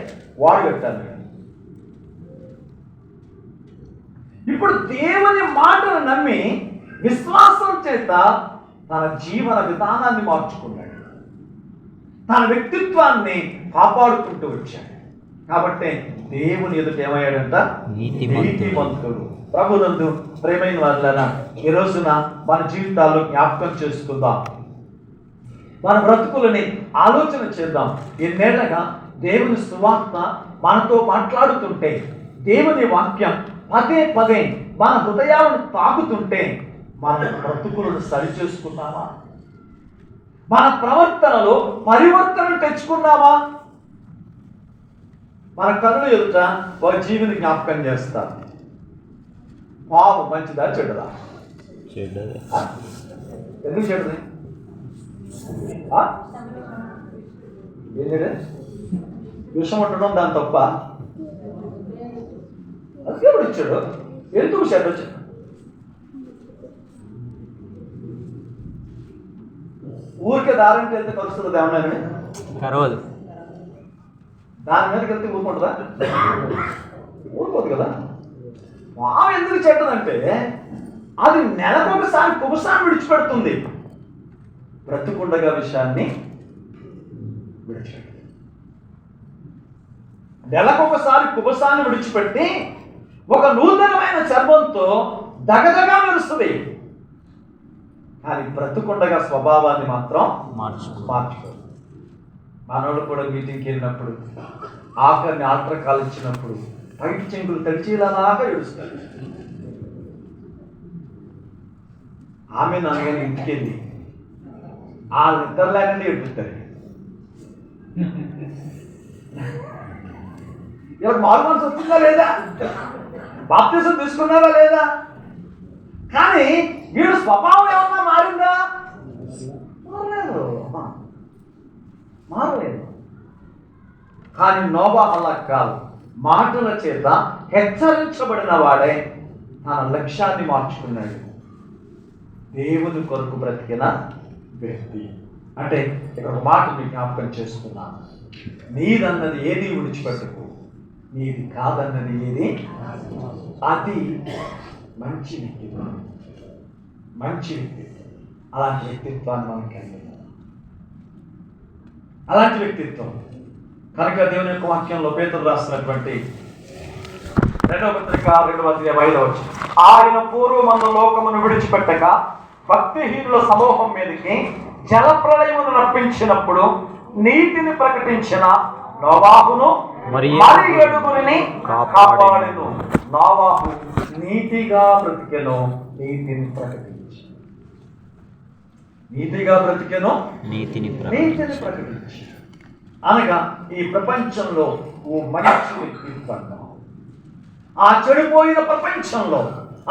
వాడు పెట్టాను. ఇప్పుడు దేవుని మాటను నమ్మి విశ్వాసం చేత తన జీవన విధానాన్ని మార్చుకున్నాడు, తన వ్యక్తిత్వాన్ని కాపాడుకుంటూ వచ్చాడు. కాబట్టి దేవుని ఎదుట ఏమయ్యాడంట? నీతిమంతుడు. ప్రభునందు ప్రేమైన వాళ్ళరా, ఈ రోజున మన జీవితాల్లో జ్ఞాపకం చేసుకుందాం, మన బ్రతుకులని ఆలోచన చేద్దాం. ఎన్నేళ్ళగా దేవుని సువార్త మనతో మాట్లాడుతుంటే, దేవుని వాక్యం పదే పదే మన హృదయాలను తాకుతుంటే మన బ్రతుకులను సరిచేసుకున్నామా? మన ప్రవర్తనలో పరివర్తన తెచ్చుకున్నామా? మన కన్నుల ఎదుట ఒక జీవిని జ్ఞాపకం చేస్తారు. పాము మంచిదా చెడ్డదా? ఎందుకు చెడ్డది? ఏంటంటే విషం ఉండడం దాని తప్ప, అది దేవుడు ఇచ్చాడు. ఎందుకు చెడ్డ వచ్చాడు? ఊరికే దారంటే వెళ్తే కలుస్తుంది ఏమన్నా? కరవదు. దాని మీదకి వెళ్తే ఊరుకుంటుందా? ఊరుకోదు కదా. పాము ఎందుకు చెడ్డదంటే అది నెలకొకసారి కుబసాన్ని విడిచిపెడుతుంది, బ్రతుకుండగా విషయాన్ని విడిచిపెడుతుంది. నెలకొకసారి కుబసాన్ని విడిచిపెట్టి ఒక నూతనమైన చర్మంతో దగదగా మెరుస్తుంది. కానీ బ్రతుకుండగా స్వభావాన్ని మాత్రం మార్చుకోదు. మనోళ్ళు కూడా మీటింగ్కి వెళ్ళినప్పుడు ఆఖరిని ఆల్టర్ కాల్ ఇచ్చినప్పుడు పైకి చెంగులు తడిచేలాగా ఏడుస్తారు. ఆమె నాన్నగారి ఇంటికి వెళ్ళి ఆ నిద్ర లేకుండా ఏడుస్తారు. ఇలా మారు మనసు వచ్చిందా లేదా? బాప్తిజం తీసుకున్నారా లేదా? కానీ వీడు స్వభావం ఏమన్నా మారిందా? మారలేదు. కానీ నోవాహు అలా కాదు, మాటల చేత హెచ్చరించబడిన వాడే తన లక్ష్యాన్ని మార్చుకున్నాడు. దేవుని కొరకు బ్రతికిన వ్యక్తి. అంటే ఇక్కడ ఒక మాట మీకు జ్ఞాపకం చేసుకున్నాను. నీదన్నది ఏది విడిచిపెట్టకు, నీది కాదన్నది ఏది. అది మంచి వ్యక్తిత్వం, మంచి వ్యక్తిత్వం. అలాంటి వ్యక్తిత్వాన్ని మనం కలిగి, అలాంటి వ్యక్తిత్వం కనుక దేవుని యొక్క వాక్యంలో పేతురు రాసినటువంటి 2వ పత్రిక 2వ అధ్యాయం 5వ వచనం, ఆయన పూర్వమందు లోకమును విడిచిపెట్టక భక్తిహీనుల సమూహం మీదకి జలప్రళయమును రప్పించినప్పుడు నీతిని ప్రకటించిన నోవాహును మరి 7 కాపాడెను. నోవాహు నీతిగా బ్రతికెను, నీతిని ప్రకటించి. నీతిగా బ్రతికెను, నీతిని ప్రకటించి అనగా ఈ ప్రపంచంలో ఓ మంచి వ్యక్తిత్వం, ఆ చెడిపోయిన ప్రపంచంలో,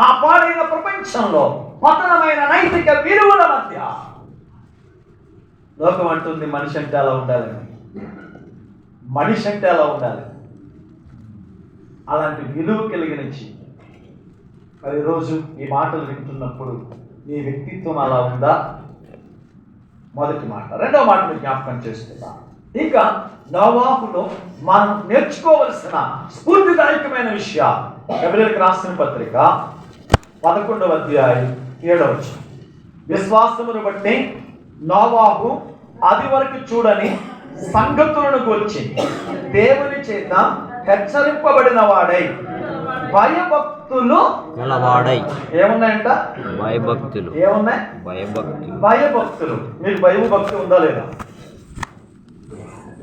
ఆ పాడైన ప్రపంచంలో, పతనమైన నైతిక విలువల మధ్య లోకం అంటుంది మనిషి అంటే అలా ఉండాలని, మనిషి అంటే అలా ఉండాలి. అలాంటి విలువ కలిగిన మరి రోజు ఈ మాటలు వింటున్నప్పుడు నీ వ్యక్తిత్వం అలా ఉందా? మొదటి మాట. రెండవ మాట జ్ఞాపకం చేస్తున్నా. ఇంకా నోవాహులో మనం నేర్చుకోవలసిన స్ఫూర్తిదాయకమైన విషయాలు. ఎబ్రాయిలకు రాసిన పత్రిక 11వ అధ్యాయం 7వ వచనం, విశ్వాసమును బట్టి నోవాహు అది వరకు చూడని సంగతులను గూర్చి దేవుని చేత హెచ్చరింపబడిన వాడై భయభక్తులు గలవాడై. ఏమున్నాయంట? భయభక్తులు. ఏమున్నాయి? భయభక్తులు. మీకు భయభక్తి ఉందా లేదా?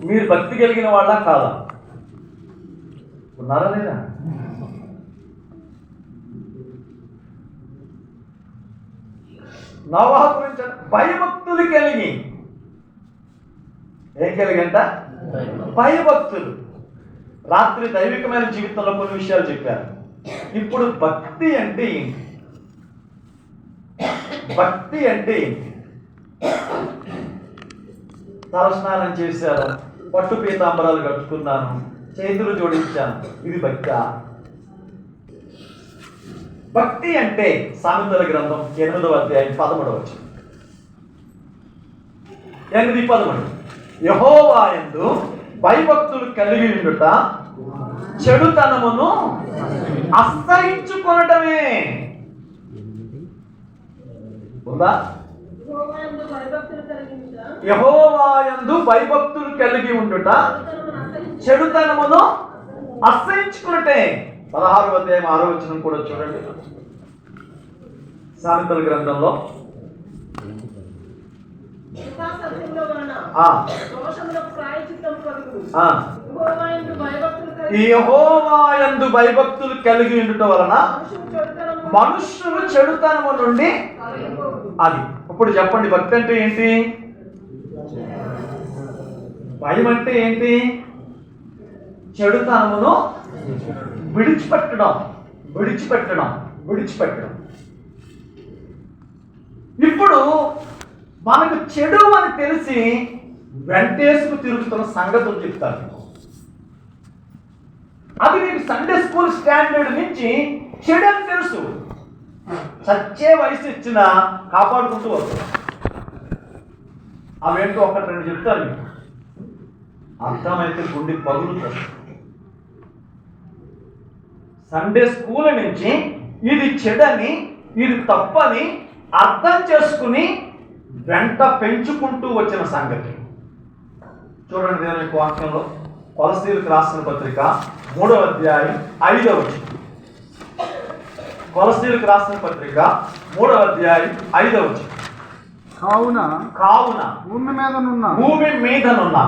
మీరు భక్తి కలిగిన వాళ్ళ కాదా? ఉన్నారా లేదా? నోవాహు గురించి భయభక్తులు కలిగి, ఏం కలిగంట? భయభక్తులు. రాత్రి దైవికమైన జీవితంలో కొన్ని విషయాలు చెప్పారు. ఇప్పుడు భక్తి అంటే ఏంటి? భక్తి అంటే ఏంటి? తలస్నానం చేశాను, పట్టు పీతాంబరాలు కట్టుకున్నాను, చేతులు జోడించాను, ఇది భక్తి? భక్తి అంటే సామెతల గ్రంథం 8వ అధ్యాయం 13వ వచనం, 8:13, యెహోవా యందు భయభక్తులు కలిగి ఉండుట చెడుతనమును అసహించుకొనటమే. ఉందా? యెహోవాయందు భయభక్తులు కలిగి ఉండుట చెడుతనమును అసహించుకున్నట్టే. 16వ అధ్యాయం 6వ వచనం కూడా చూడండి. సామెతల గ్రంథంలో యెహోవాయందు భయభక్తులు కలిగి ఉండుట వలన మనుష్యులు చెడుతనము నుండి అది. ఇప్పుడు చెప్పండి, భక్తి అంటే ఏంటి? భయం అంటే ఏంటి? చెడుతనమును విడిచిపెట్టడం. ఇప్పుడు మనకు చెడు అని తెలిసి వెంటేసుకు తిరుగుతున్న సంగతులు చెప్తారు. అది నీకు సండే స్కూల్ స్టాండర్డ్ నుంచి చెడు అని తెలుసు. చచ్చే వయసు ఇచ్చినా కాపాడుకుంటూ వస్తుంది. అవేంటో ఒకటి రెండు చెప్తాను మీకు. అర్థమైతే గుండె పగులుతుంది. సండే స్కూల్ నుంచి ఇది చెడని, ఇది తప్పని అర్థం చేసుకుని వెంట పెంచుకుంటూ వచ్చిన సంగతి చూడండి. దేవుని యొక్క వాక్యంలో కొలస్సీలకు రాసిన పత్రిక 3వ అధ్యాయం 5వ వచనం. కొలస్సీలకు రాసిన పత్రిక 3వ అధ్యాయం 5వ వచనం. కావున భూమి మీదనున్న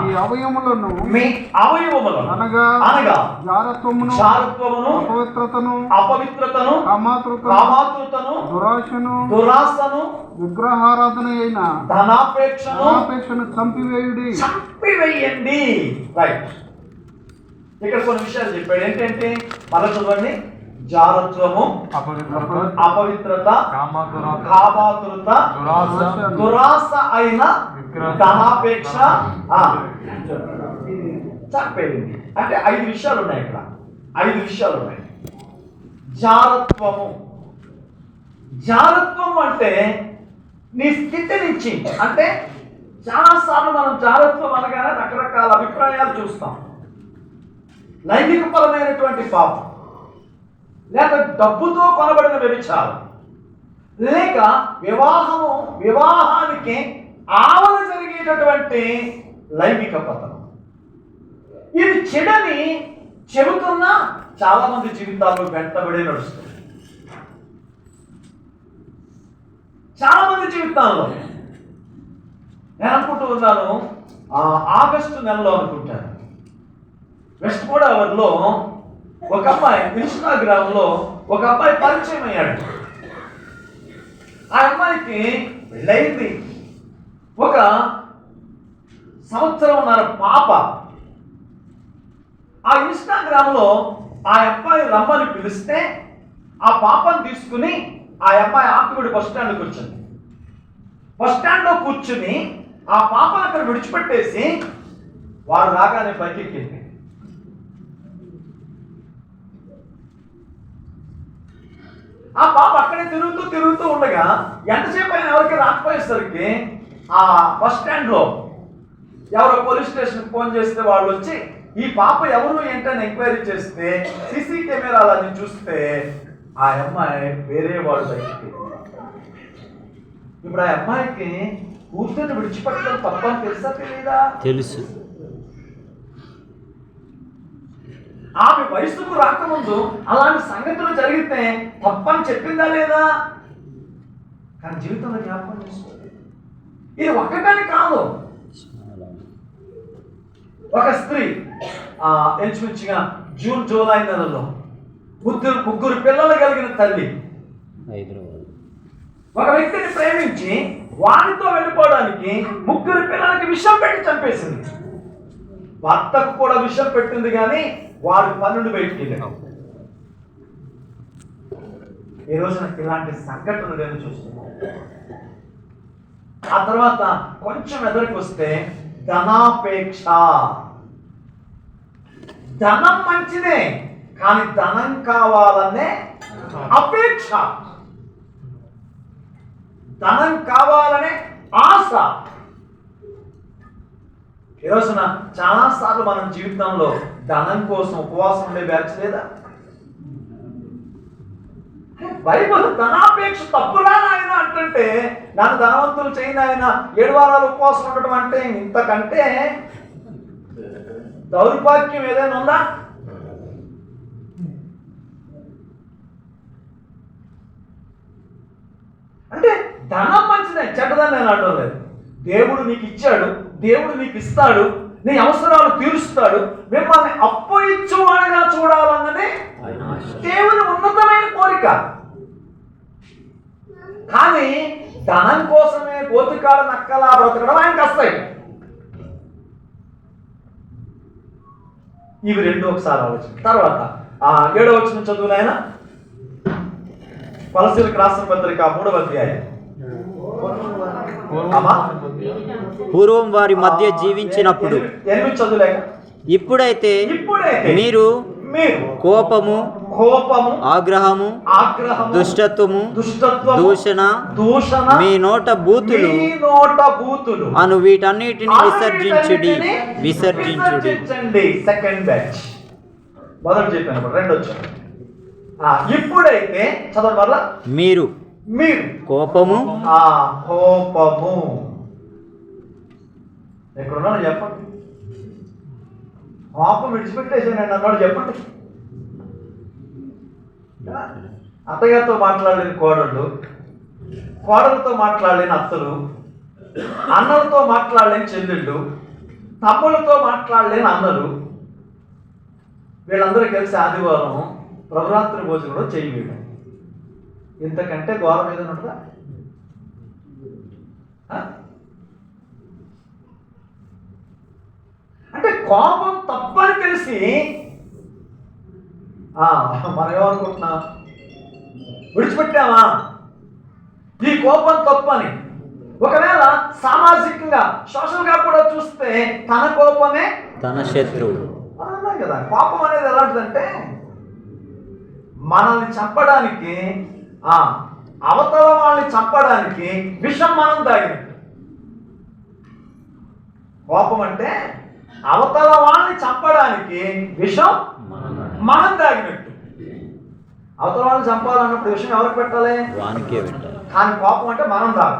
మీ అవయవములను అనగా జారత్వమును, అపవిత్రతను, కామాతృతను, దురాశను, విగ్రహారాధన అయిన ధనాపేక్షను చంపివేయండి. రైట్. ఇక్కడ కొన్ని విషయాలు చెప్పాడు. ఏంటంటే మళ్ళీ చూడండి. జారత్వము, అపవిత్రత, కామాతురత, దురాశ అయిన ధనాపేక్ష చంపేయండి. అంటే 5 విషయాలు ఉన్నాయి ఇక్కడ. 5 విషయాలు ఉన్నాయి. జారత్వము అంటే నీ స్థితి నుంచి. అంటే చాలాసార్లు మనం జారత్వం అనగానే రకరకాల అభిప్రాయాలు చూస్తాం. లైంగికపరమైనటువంటి పాపం, లేక డబ్బుతో కొనబడిన వ్యభిచారం, లేక వివాహానికి ఆవల జరిగేటటువంటి లైంగిక పతనం. ఇది చెడని చెబుతున్నా చాలా మంది జీవితాల్లో వెంటబడే నడుస్తుంది. చాలా మంది జీవితాల్లో నేను అనుకుంటూ ఉన్నాను, ఆగస్టు నెలలో అనుకుంటాను, వెస్ట్ గోదావరిలో ఒక అమ్మాయి, ఇన్స్టాగ్రామ్లో ఒక అబ్బాయి పరిచయం అయ్యాడు. ఆ అమ్మాయికి పెళ్ళయింది. 1 సంవత్సరంన్నర పాప. ఆ ఇన్స్టాగ్రామ్లో ఆ అబ్బాయి రమ్మని పిలిస్తే ఆ పాపను తీసుకుని ఆ అబ్బాయి ఆకుబడి బస్ స్టాండ్కి వచ్చింది. బస్ స్టాండ్లో కూర్చుని ఆ పాపను అక్కడ విడిచిపెట్టేసి వాడు రాగానే పైకి ఎక్కింది. ఆ పాప అక్కడే తిరుగుతూ ఉండగా ఎంతసేపు అయినా ఎవరికి రాకపోయేసరికి ఆ బస్ స్టాండ్లో ఎవరో పోలీస్ స్టేషన్కి ఫోన్ చేస్తే వాళ్ళు వచ్చి ఈ పాప ఎవరు ఏంటని ఎంక్వైరీ చేస్తే సీసీ కెమెరాలని చూస్తే ఆ అమ్మాయి వేరే వాడు బయటికి. ఇప్పుడు ఆ అమ్మాయికి కూతుర్ని విడిచిపెట్టడం తప్పని తెలుసా తెలీదా? తెలుసు. ఆమె వయసుకు రాకముందు అలాంటి సంగతులు జరిగితే తప్పని చెప్పిందా లేదా? కానీ జీవితంలో జ్ఞాపకం చేసుకోండి. ఇది ఒక్కటని కాదు. ఒక స్త్రీ ఇంచుమించుగా జూన్ జూలై నెలలో 3 పిల్లలు కలిగిన తల్లి ఒక వ్యక్తిని ప్రేమించి వారితో వెళ్ళిపోవడానికి 3 పిల్లలకి విషం పెట్టి చంపేసింది. భర్తకు కూడా విషం పెట్టింది, కానీ వాడు పన్నుడు బయటికి వెళ్ళాడు. ఈ రోజున ఇలాంటి సంఘటనలు నేను చూస్తున్నాను. ఆ తర్వాత కొంచెం ఎదురుకు వస్తే ధనాపేక్ష. ధనం మంచిదే, కానీ ధనం కావాలనే అపేక్ష, ధనం కావాలనే ఆశ. ఈ రోజున చాలా సార్లు మన జీవితంలో ధనం కోసం ఉపవాసం ఉండే బ్యాచ్ లేదా? బైబిల్ ధనాపేక్ష తప్పురా ఆయన అంటుంటే నన్ను ధనవంతులు చేయని ఆయన 7 వారాలు ఉపవాసం ఉండటం అంటే ఇంతకంటే దౌర్భాగ్యం ఏదైనా ఉందా? అంటే ధనం మంచిదే, చెడ్డదని నేను అంటం లేదు. దేవుడు నీకు ఇచ్చాడు, దేవుడు నీకు ఇస్తాడు, నీ అవసరాలు తీరుస్తాడు. మిమ్మల్ని అప్పు ఇచ్చువాడిగా చూడాలన్నది దేవుని ఉన్నతమైన కోరిక. కానీ ధనం కోసమే గోతికాడ నక్కలా బ్రతకడం ఆయనకు వస్తాయి. ఇవి రెండు ఒకసారి ఆలోచన. తర్వాత 7వ వచనం చదువులు ఆయన కొలస్సీలకు రాసిన పత్రిక 3వ అధ్యాయం. పూర్వం వారి మధ్య జీవించినప్పుడు 8 చదువులేక ఇప్పుడైతే మీరు కోపము, ఆగ్రహము, దుష్టత్వము, దూషణ, మీ నోట బూతులు అను వీటన్నిటిని విసర్జించుడి. సెకండ్ బ్యాచ్ మొదటి చెప్పాను, రెండు వచ్చాను. ఇప్పుడైతే చదవడం వల్ల మీరు కోపము ఎక్కడున్నాను చెప్పండి. కోపం విడిచిపెట్టేసాను అన్నాడు చెప్పండి. అత్తగారితో మాట్లాడలేని కోడళ్ళు, కోడలతో మాట్లాడలేని అత్తలు, అన్నలతో మాట్లాడలేని చెల్లెళ్ళు, తమ్ములతో మాట్లాడలేని అన్నలు, వీళ్ళందరూ కలిసి ఆదివారం ప్రభురాత్రి భోజనంలో చేయలేడు. ఇంతకంటే ఘోరం ఏదైనా ఉంటుందా? అంటే కోపం తప్పని తెలిసి మనం ఏమనుకుంటున్నా, విడిచిపెట్టామా ఈ కోపం తప్పని. ఒకవేళ సామాజికంగా సోషల్గా కూడా చూస్తే తన కోపమే తన శత్రువు కదా. కోపం అనేది ఎలాంటిదంటే మనల్ని చంపడానికి, అవతల వాళ్ళని చంపడానికి విషం మనం తాగినట్టు. కోపం అంటే అవతల వాళ్ళని చంపడానికి విషం మనం తాగినట్టు. అవతల వాళ్ళని చంపాలన్నప్పుడు విషయం ఎవరికి పెట్టాలి? వానికే పెట్టాలి. కానీ కోపం అంటే మనం తాగు.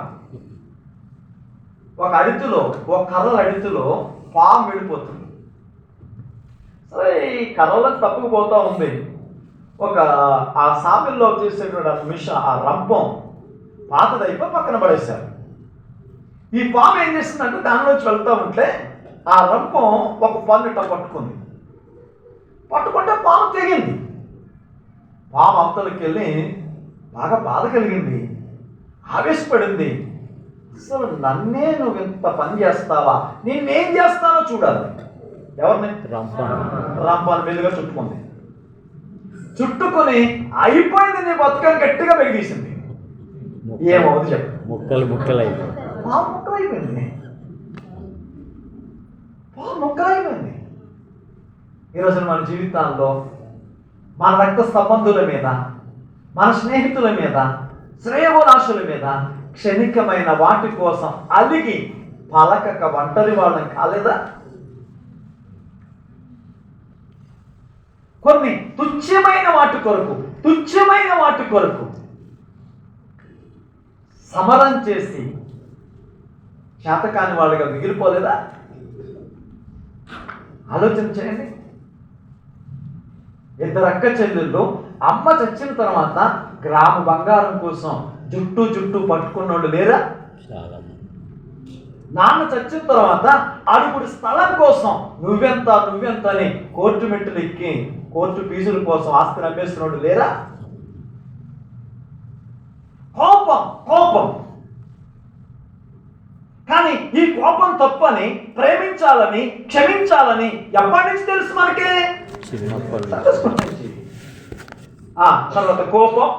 ఒక కర్రల అడితిలో పాము వెళ్ళిపోతుంది. సరే, ఈ కర్రలకు తప్పుకుపోతూ ఉంది. ఆ సామిల్లో చేసేటువంటి ఆ రంపం పాతదైపోయి పక్కన పడేశారు. ఈ పాము ఏం చేసిందంటే దానిలోంచి వెళ్తూ ఉంటే ఆ రంపం ఒక పన్ను ఇట్లా పట్టుకుంటే పాము తెగింది. పాము అవతలకి వెళ్ళి బాగా బాధ కలిగింది, ఆవేశపడింది. అసలు నన్నే నువ్వు ఇంత పని చేస్తావా, నిన్నేం చేస్తానో చూడాలి. ఎవరిని? రంపాన్ని మెల్లిగా చుట్టుకొని అయిపోయింది నీ బతుకని గట్టిగా బెగిరీసింది. ఏమవుతుంది చెప్పు? ముక్కలైపోయింది. ఈరోజు మన జీవితాల్లో మన రక్త సంబంధుల మీద, మన స్నేహితుల మీద, శ్రేయోభిలాషుల మీద క్షణికమైన వాటి కోసం అలిగి పలకక ఒంటరి వాళ్ళని కాలేదా? కొన్ని తుచ్చమైన వాటి కొరకు సమరం చేసి శాతకాని వాళ్ళుగా మిగిలిపోలేదా? ఆలోచన చేయండి. 2 అక్క చెల్లెళ్ళు అమ్మ చచ్చిన తర్వాత గ్రామ బంగారం కోసం జుట్టు పట్టుకున్నోళ్ళు లేరా? నాన్న చచ్చిన తర్వాత అడుగుడి స్థలం కోసం నువ్వెంత అని కోర్టు మెట్టులు ఎక్కి కోర్టు ఫీజుల కోసం ఆస్తిని అమ్మేస్తున్నోడు లేరా? కోపం. కానీ ఈ కోపం తప్పని, ప్రేమించాలని, క్షమించాలని ఎప్పటి నుంచి తెలుసు మనకి? తర్వాత కోపం,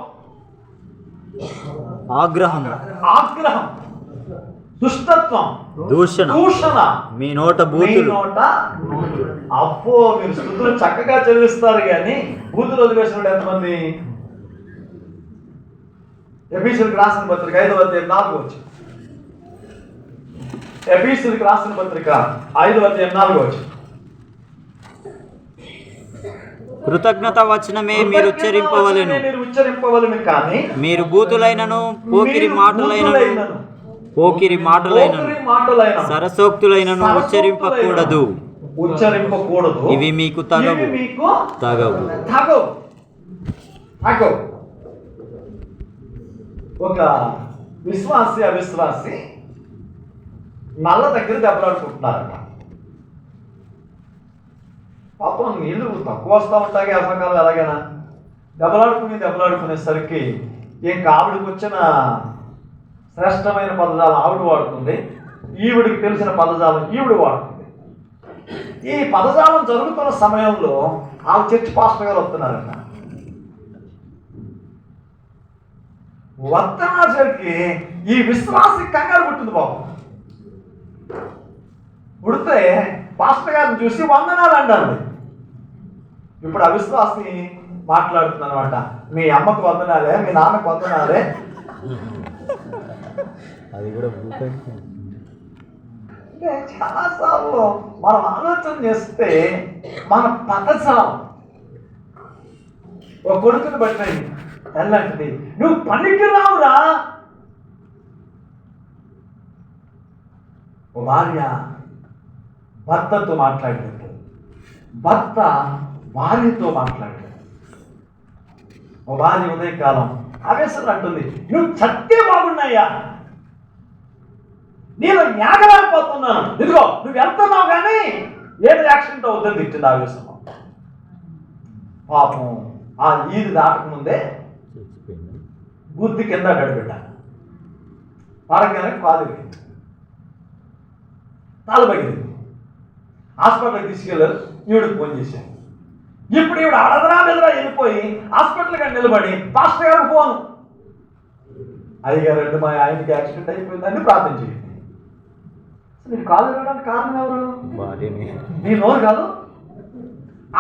ఆగ్రహం, దుష్టత్వం, దూషణ, మీ నోట బూతులు. అబ్బో, మీరు స్థుతులు చక్కగా చెల్లిస్తారు కానీ బూతులు వదిలేసినట్టు ఎంతమంది? ఎఫెసీయులకు రాసిన పత్రిక 5వ అధ్యాయం 4వ వచనం. ఎఫెసీయులకు రాసిన పత్రిక 5:4. కృతజ్ఞత వచనమే మీరు ఉచ్చరింపవలెను. మీరు ఉచ్చరింపవలెను కానీ మీరు బూతులైనను పోకిరి మాటలైనను సరసోక్తులైనను ఉచ్చరింపకూడదు. ఇవి మీకు తగవు. ఒక విశ్వాసి అవిశ్వాసి నల్ల దగ్గర దెబ్బలాడుకుంటున్నారట. పాపం నీళ్లు తక్కువ వస్తూ ఉంటాయి వేసవకాలం, ఎలాగైనా దెబ్బలాడుకునేసరికి ఇంకా ఆవిడకి వచ్చిన శ్రేష్టమైన పదజాలం ఆవిడ వాడుతుంది, ఈవిడికి తెలిసిన పదజాలం ఈవిడ వాడుతుంది. ఈ పదజాలం జరుగుతున్న సమయంలో ఆ చర్చి పాస్టర్ గారు వస్తున్నారట. వత్తనాచరికి ఈ విశ్వాసి కంగారు పుట్టింది బాబు. పుడితే పాస్టర్ గారిని చూసి వందనాలు అంటారు. ఇప్పుడు అవిశ్వాసి మాట్లాడుతుంది అనమాట, మీ అమ్మకు వందనాలే, మీ నాన్నకు వందనాలే. అది కూడా అంటే చాలాసార్లు మనం ఆలోచన చేస్తే మన పదజాలం ఒక కొడుకుని బట్టి ఎలాంటిది, నువ్వు పనికి రావురా. ఓ భార్య భర్తతో మాట్లాడినట్టు, భర్త భార్యతో మాట్లాడాడు. ఓ భార్య ఉదయకాలం ఆవేశం అంటుంది, నువ్వు చట్టే బాగున్నాయా, నేను న్యాగలేకపోతున్నాను, ఇదిగో నువ్వు వెళ్తున్నావు కానీ ఏది యాక్సిడెంట్ అవుతుంది తిట్టింది ఆవేశం. పాపం ఆ ఈది దాటకముందే బుద్ధి కింద గడిపెట్టాను, పడగానే కాలు తాలు పగిలింది. హాస్పిటల్కి తీసుకెళ్ళారు, ఈవిడికి ఫోన్ చేశాను. ఇప్పుడు ఈవిడ అడదరా బెదరా వెళ్ళిపోయి హాస్పిటల్గా నిలబడి పాస్టర్ గారు ఫోను, అయ్యగారు మా ఆయనకి యాక్సిడెంట్ అయిపోయిందని ప్రార్థన చేయండి. మీరు కాలు వెళ్ళడానికి కారణం ఎవరు? నీ నోరు కాదు.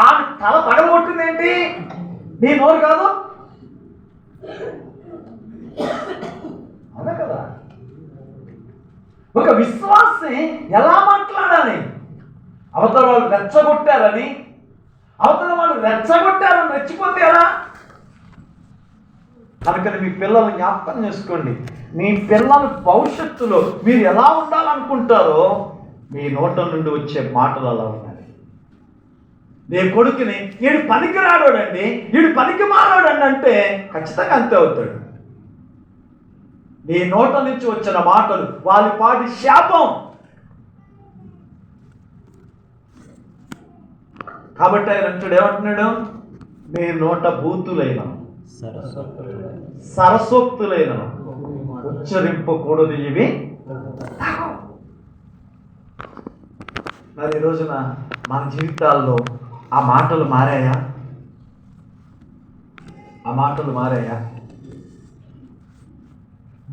ఆమె తల పగలగొట్టింది ఏంటి? నీ నోరు కాదు. అదే కదా ఒక విశ్వాసి ఎలా మాట్లాడాలి. అవతల వాళ్ళు రెచ్చగొట్టారని రెచ్చిపోతే ఎలా? కనుక మీ పిల్లల్ని జ్ఞాపకం చేసుకోండి. మీ పిల్లల భవిష్యత్తులో మీరు ఎలా ఉండాలనుకుంటారో మీ నోట నుండి వచ్చే మాటలు అలా ఉండాలి. నీ కొడుకుని వీడు పనికి రాడోడండి, వీడు పనికి మారాడండి అంటే ఖచ్చితంగా అంతే అవుతాడు. నీ నోట నుంచి వచ్చిన మాటలు వాళ్ళ పాటి శాపం. కాబట్టి ఆయన అంటాడు, ఏమంటున్నాడు? నీ నోట బూతులైన సరసోక్తులైన ఉచ్చరింపకూడదు ఇవి. మరి ఈ రోజున మన జీవితాల్లో ఆ మాటలు మారాయా?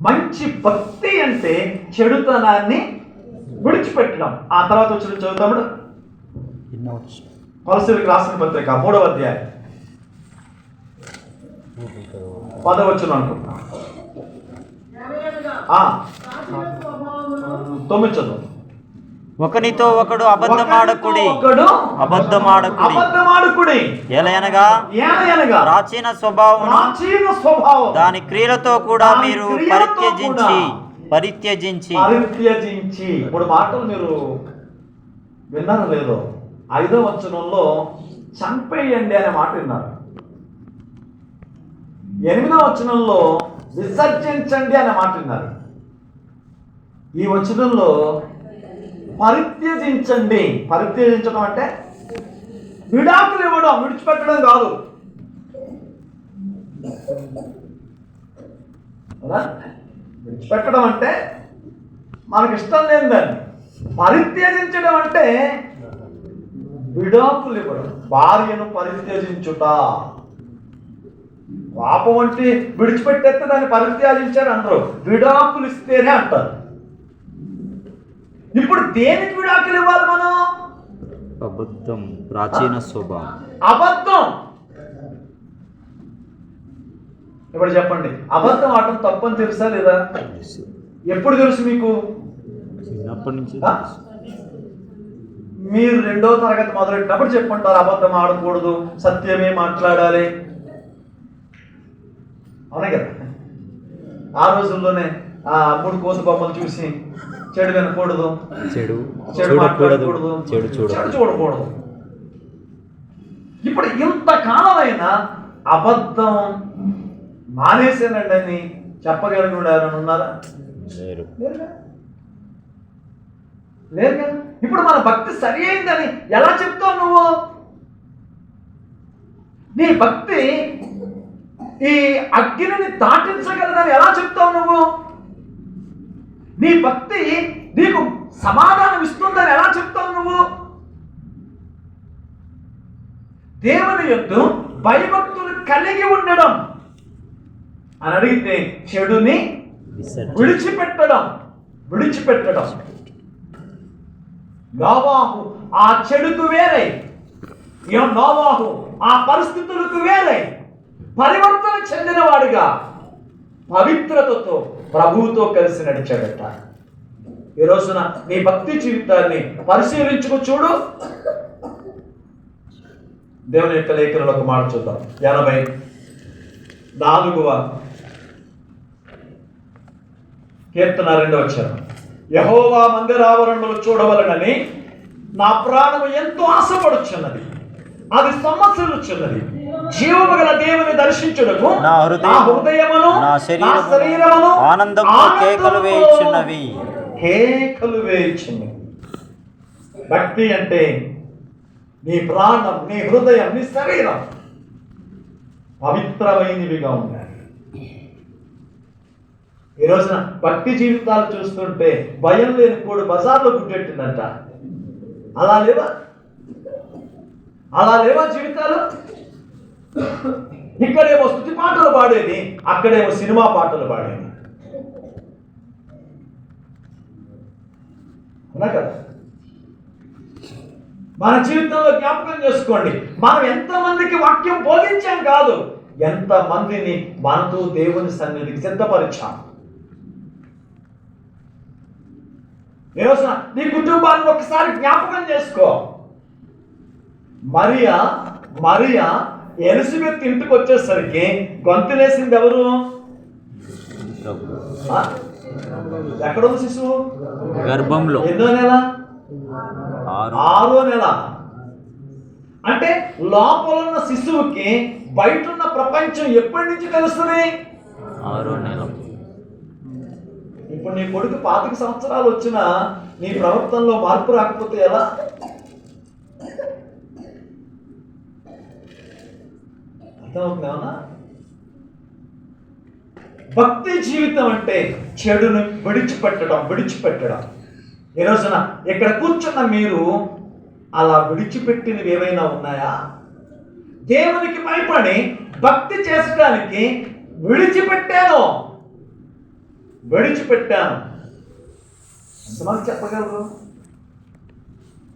మంచి భక్తి అంటే చెడుతనాన్ని విడిచిపెట్టడం. ఆ తర్వాత వచ్చిన చదువుతాడు కొలస్సీయులకు రాసిన పత్రిక 3వ అధ్యాయం 10వ వచనం అనుకుంటా. 9 చదువు. ఒకనితో ఒకడు అబద్ధమాడకుడి ఎలయనగా ప్రాచీన స్వభావం దాని క్రియలతో కూడా మీరు పరిత్యజించి. ఇప్పుడు మాటలు మీరు విన్నారో లేదో, 5వ వచనంలో చంపేయండి అనే మాట విన్నారు. 8వ వచనంలో విసర్జించండి అనే మాట విన్నారు. ఈ వచనంలో పరిత్యజించండి. పరిత్యజించడం అంటే విడాకులు ఇవ్వడం, విడిచిపెట్టడం కాదు. విడిచిపెట్టడం అంటే మనకి ఇష్టం లేదని. పరిత్యజించడం అంటే విడాకులు ఇవ్వడం. భార్యను పరిత్యజించుట. పాపం అంటే విడిచిపెట్టేస్తే దాన్ని పరిత్యజించారు అంటారు, విడాకులు ఇస్తేనే అంటారు. ఇప్పుడు దేనికి విడాకులు ఇవ్వాలి మనం? అబద్ధం, ప్రాచీన స్వభావం, అబద్ధం. ఇప్పుడు చెప్పండి, అబద్ధం ఆడటం తప్పని తెలుసా లేదా? ఎప్పుడు తెలుసు మీకు? చిన్నప్పటి నుంచి ఆ? మీరు 2వ తరగతి మొదలెట్టినప్పుడు చెప్పుకుంటారు అబద్ధం ఆడకూడదు, సత్యమే మాట్లాడాలి, అవునే కదా. ఆ రోజుల్లోనే ఆ 3 కోతి బొమ్మలు చూసి చెడు వినకూడదు, చెడు చెడు చూడకూడదు, మాట్లాడకూడదు, చెడు చెడు చూడకూడదు. చూడకూడదు. ఇప్పుడు ఇంతకాలమైనా అబద్ధం మానేసానండి అని చెప్పగలిగిన ఎవరైనా ఉన్నారా? లేరు. లేరుగా. లేరుగా. ఇప్పుడు మన భక్తి సరి అయిందని ఎలా చెప్తావు నువ్వు? నీ భక్తి ఈ అగ్నిని దాటించగలదని ఎలా చెప్తావు నువ్వు? నీ భక్తి నీకు సమాధానం ఇస్తుందని ఎలా చెప్తావు నువ్వు? దేవుని యందు భయభక్తులు కలిగి ఉండడం అని అడిగితే చెడుని విడిచిపెట్టడం. నోవాహు ఆ చెడుకు వేరే, నోవాహు ఆ పరిస్థితులకు వేరే పరివర్తన చెందినవాడిగా పవిత్రతతో ప్రభువుతో కలిసి నడిచాడట. ఈ రోజున నీ భక్తి జీవితాన్ని పరిశీలించుకు చూడు. దేవుని యొక్క లేఖనంలో ఒక మాట చూద్దాం. 84వ కీర్తన 2వ వచనం. యెహోవా మందిరావరణములు చూడవలనని నా ప్రాణము ఎంతో ఆశపడుచున్నది, అది సమస్యలుచున్నది. జీవము గల దేవుని దర్శించుటకు నా హృదయమును నా శరీరమును ఆనందంతో కేకలు వేయుచున్నవి. భక్తి అంటే నీ ప్రాణం, నీ హృదయం, నీ శరీరం పవిత్రమైనవిగా ఉన్నాయి. ఈ రోజున భక్తి జీవితాలు చూస్తుంటే భయం లేని కోడి బజార్లో గుట్టెట్టిందంట. అలా లేవా జీవితాలు? ఇక్కడేమో స్తుతి పాటలు పాడేది, అక్కడేమో సినిమా పాటలు పాడేది. అవునా కదా? మన జీవితంలో జ్ఞాపకం చేసుకోండి, మనం ఎంతమందికి వాక్యం బోధించాం కాదు, ఎంతమందిని మనతో దేవుని సన్నిధికి సిద్ధపరిచాం. ఈరోజు నీ కుటుంబాన్ని ఒకసారి జ్ఞాపకం చేసుకో. మరియా ఎలిజబెత్ ఇంటికి వచ్చేసరికి గొంతులేసింది ఎవరు? ఎక్కడుంది శిశువు? గర్భంలో. ఎన్నో నెల? 6వ నెల. అంటే లోపల ఉన్న శిశువుకి బయట ఉన్న ప్రపంచం ఎప్పటి నుంచి తెలుస్తుంది? 6వ నెల. ఇప్పుడు నీ కొడుకు 25 సంవత్సరాలు వచ్చినా నీ ప్రవర్తనలో మార్పు రాకపోతే ఎలా? అర్థమవుతుందేమన్నా? భక్తి జీవితం అంటే చెడును విడిచిపెట్టడం. ఈ రోజున ఇక్కడ కూర్చున్న మీరు అలా విడిచిపెట్టినవి ఏమైనా ఉన్నాయా? దేవునికి భయపడి భక్తి చేసడానికి విడిచిపెట్టాను. ఎంతమంది చెప్పగలరు?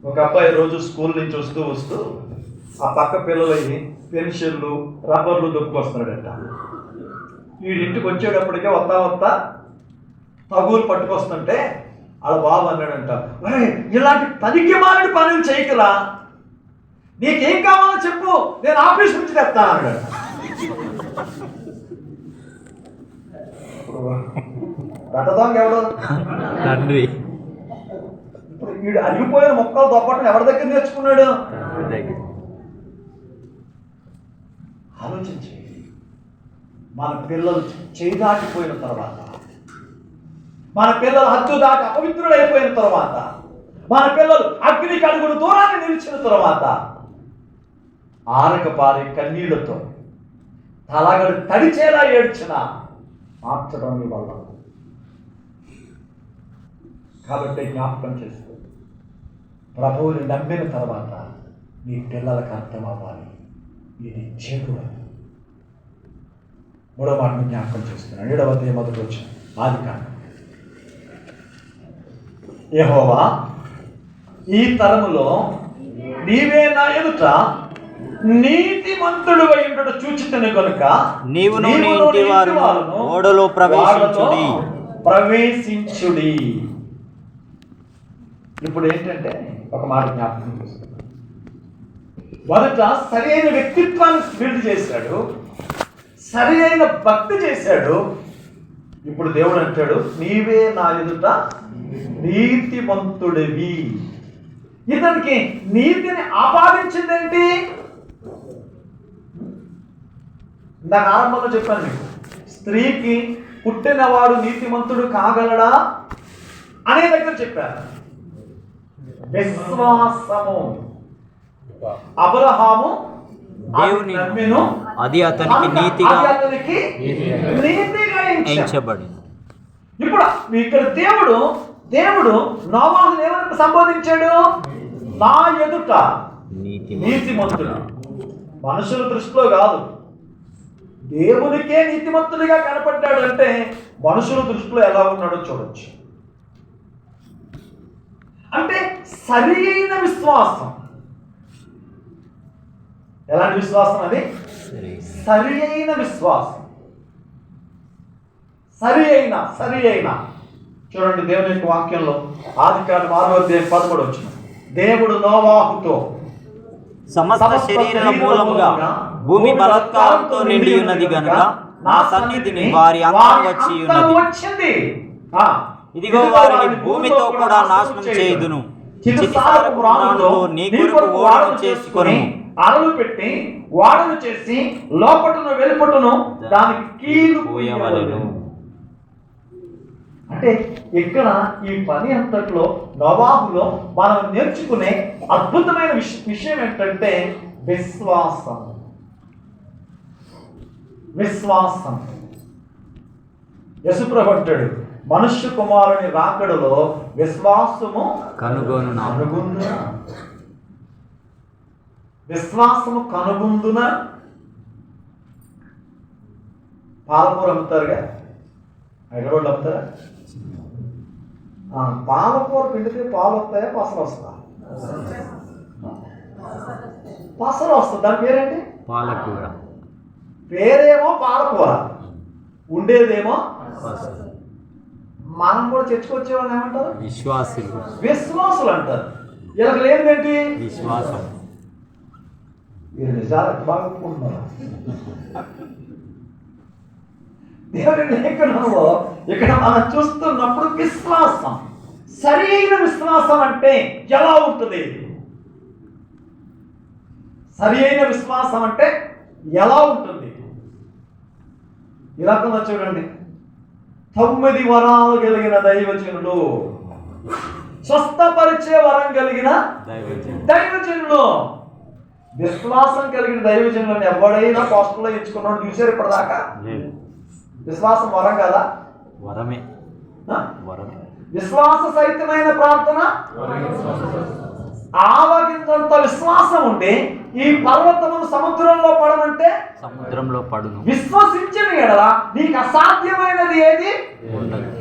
ఒక అబ్బాయి రోజు స్కూల్ నుంచి వస్తూ ఆ పక్క పిల్లలకి పెన్షన్లు, రబ్బర్లు దొప్పుకొస్తున్నాడట. వీడింటికి వచ్చేటప్పటికే వస్తా తగులు పట్టుకొస్తుంటే వాళ్ళ బాబు అన్నాడంట, ఇలాంటి పనికి మాలని పనులు చేయకరా, నీకేం కావాలో చెప్పు, నేను ఆఫీస్ నుంచి తెస్తాను అన్నాడు. రథదొంగ ఎవడు? తండ్రి. ఇప్పుడు వీడు అరిగిపోయిన మొక్కలు దొప్పటం ఎవరి దగ్గర నేర్చుకున్నాడు? ఆలోచించి మన పిల్లలు చేయి దాటిపోయిన తర్వాత, మన పిల్లలు హద్దు దాటి అపవిత్రులైపోయిన తర్వాత, మన పిల్లలు అగ్నికి అడుగుడు దూరాన్ని నిలిచిన తర్వాత ఆరక పారి కన్నీళ్లతో తలగడు తడిచేలా ఏడ్చిన మార్చడం నీ వల్ల. కాబట్టి జ్ఞాపకం చేసుకో, ప్రభువుని నమ్మిన తర్వాత నీ పిల్లలకు అర్థం అవ్వాలి ఇది చెడు అని. 3వ మాటను జ్ఞాపకం చేస్తున్నాను. 7వ అధ్యాయం మొదటి వచనం, ఆదికాండం. యెహోవా, ఈ తరములో నీవే నా ఎదుట నీతిమంతుడు అయ్యుండడు చూచితేనే కనుక నీవును నీ ఇంటి వారును ఓడలో ప్రవేశించుడి. ఇప్పుడు ఏంటంటే ఒక మాట జ్ఞాపకం చేసుకున్నాను. మొదట సరి అయిన వ్యక్తిత్వాన్ని బిల్డ్ చేశాడు, సరి అయిన భక్తి చేశాడు. ఇప్పుడు దేవుడు అంటాడు, నీవే నా ఎదుట నీతిమంతుడివి. ఇతనికి నీతిని ఆపాదించిందేంటి? ఇందాక ఆరంభంలో చెప్పాను మీకు, స్త్రీకి పుట్టినవాడు నీతిమంతుడు కాగలడా అనే దగ్గర చెప్పారు. విశ్వాసము. అబ్రహాము దేవుని నమ్మెను, అది అతనికి నీతిగా ఎంచబడింది. ఎంచబడింది. ఇప్పుడు ఇక్కడ దేవుడు నోవాహును ఏమని సంబోధించాడు? నా ఎదుట నీతిమంతుడు. మనుషుల దృష్టిలో కాదు, దేవునికే నీతిమంతుడిగా కనపడ్డాడు. అంటే మనుషుల దృష్టిలో ఎలా ఉన్నాడో చూడొచ్చు. అంటే సరి అయిన విశ్వాసం. ఎలాంటి విశ్వాసం అది? సరి అయిన విశ్వాసం. సరి అయిన చూడండి, దేవుని యొక్క వాక్యంలో ఆదికాండం 6:13 దేవుడు నోవాహుతో సమస్త శరీర మూలముగా భూమి బలాత్కారంతో నిండి ఉన్నది గనుక నా సన్నిధిని వారి అంతం వచ్చి ఉన్నది. ఇదిగో వారిని భూమితో కూడా నాశనం చేయుదును. చితిసారపు రాళ్ళతో నీ కొరకు ఓడను చేసుకొని అరలు పెట్టి వాడను చేసి లోపటను వెలుపటను దానికి కీలు పోయవలెను. అంటే ఇక్కడ ఈ పని అంతట్లో నోవాహులో మనం నేర్చుకునే అద్భుతమైన విషయం ఏంటంటే విశ్వాసం. యేసుప్రభు అంటాడు, మనుష్య కుమారుని రాకడలో విశ్వాసము కనుగొనునా. విశ్వాసము కనుగొందున. పాలకూర అమ్ముతారుగా, హైదరాబాద్లో అమ్ముతారా? పాలకూర పిండితే పాలు వస్తాయా, పసలు వస్తుందా? పసలు వస్తుంది. దాని పేరేంటి? పాలకూర. పేరేమో పాలకూర, ఉండేదేమో. మనం కూడా చర్చకొచ్చేవాళ్ళు ఏమంటారు? విశ్వాసులు అంటారు. వీళ్ళకి లేనిదేంటి? విశ్వాసం. వీళ్ళు నిజాలు బాగా ఒప్పుకుంటున్నారు. దేవుని లేఖనంలో ఇక్కడ మనం చూస్తున్నప్పుడు విశ్వాసం, సరైన విశ్వాసం అంటే ఎలా ఉంటుంది? సరి అయిన విశ్వాసం అంటే ఎలా ఉంటుంది? ఈ రకంగా చూడండి, 9 వరాలు కలిగిన దైవజనులు, స్వస్థపరిచే వరం కలిగిన దైవజనులు, విశ్వాసం కలిగిన దైవజనులను ఎవడైనా పోస్టర్లో ఇచ్చుకున్నాడు చూసారు ఇప్పటిదాకా? విశ్వాసం వరం కదా? వరమే. విశ్వాస సహితమైన ప్రార్థన, ఆవగించంత విశ్వాసం ఉండి ఈ పర్వతమును సముద్రంలో పడమంటే సముద్రంలో పడును. విశ్వసించిన ఎడల నీకు అసాధ్యమైనది ఏది ఉండదు.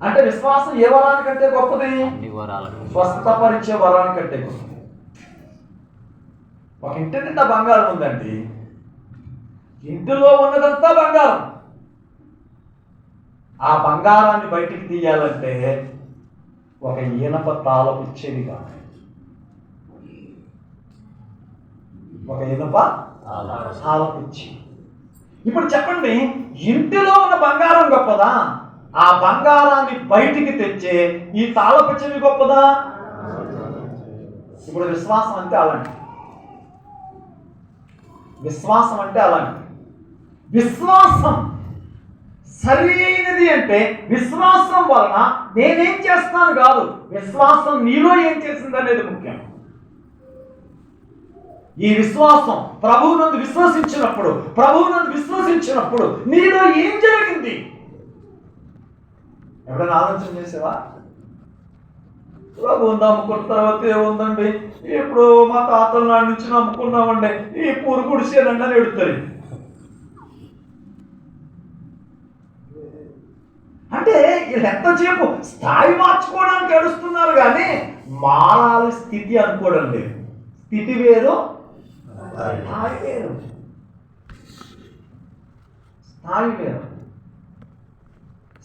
అంటే విశ్వాసం ఏ వరానికంటే గొప్పది? స్వస్థపరిచే వరానికంటే గొప్పది. ఒక ఇంటి నిండా బంగారం ఉందండి, ఇంటిలో ఉన్నదంతా బంగారం. ఆ బంగారాన్ని బయటికి తీయాలంటే ఒక ఇనప తాళపు చెవి కావాలి. ఒక ఇనప తాళపు చెవి. ఇప్పుడు చెప్పండి, ఇంటిలో ఉన్న బంగారం గొప్పదా, ఆ బంగారాన్ని బయటికి తెచ్చే ఈ తాళపు చెవి గొప్పదా? ఇప్పుడు విశ్వాసం అంటే అలాంటి. విశ్వాసం అంటే అలాంటి. విశ్వాసం సరి అయినది అంటే విశ్వాసం వలన నేనేం చేస్తాను కాదు, విశ్వాసం నీలో ఏం చేసింది అనేది ముఖ్యం. ఈ విశ్వాసం ప్రభువునందు విశ్వసించినప్పుడు నీలో ఏం జరిగింది? ఎప్పుడైనా ఆలోచన చేసావా? ప్రభు నమ్ముకున్న తర్వాత ఏముందండి, ఇప్పుడు మా తాతల నాటి నుంచి నమ్ముకున్నామండి, ఈ పురుగుడిసేనండి అని ఎడుతారు. అంటే వీళ్ళు ఎంతసేపు స్థాయి మార్చుకోవడానికి ఏడుస్తున్నారు కానీ మారాలి స్థితి అనుకోవడం లేదు. స్థితి వేరు, స్థాయి వేరు. స్థాయి వేరు.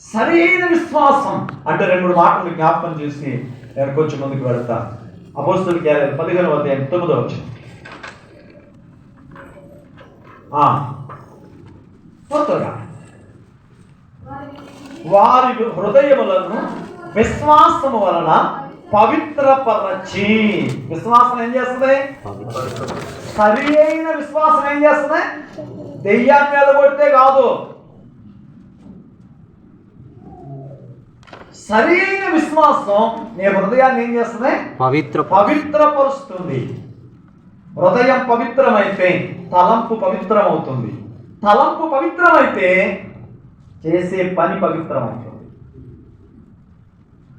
సరైన విశ్వాసం అంటే 2 మాటలు జ్ఞాపకం చేసి నేను కొంచెం ముందుకు వెళ్తా. అపోస్తలుల కార్యాలు 15వ అధ్యాయం 9వ వచనం. త్వరగా వారి హృదయములను విశ్వాసము వలన పవిత్రపరచి. విశ్వాసం ఏం చేస్తుంది? సరి అయిన విశ్వాసం ఏం చేస్తుంది? దెయ్యాన్ని వెళ్ళగొడితే కాదు, సరి అయిన విశ్వాసం నీ హృదయాన్ని ఏం చేస్తుంది? పవిత్రపరుస్తుంది. హృదయం పవిత్రమైతే తలంపు పవిత్రమవుతుంది. తలంపు పవిత్రమైతే చేసే పని పవిత్రమవుతుంది.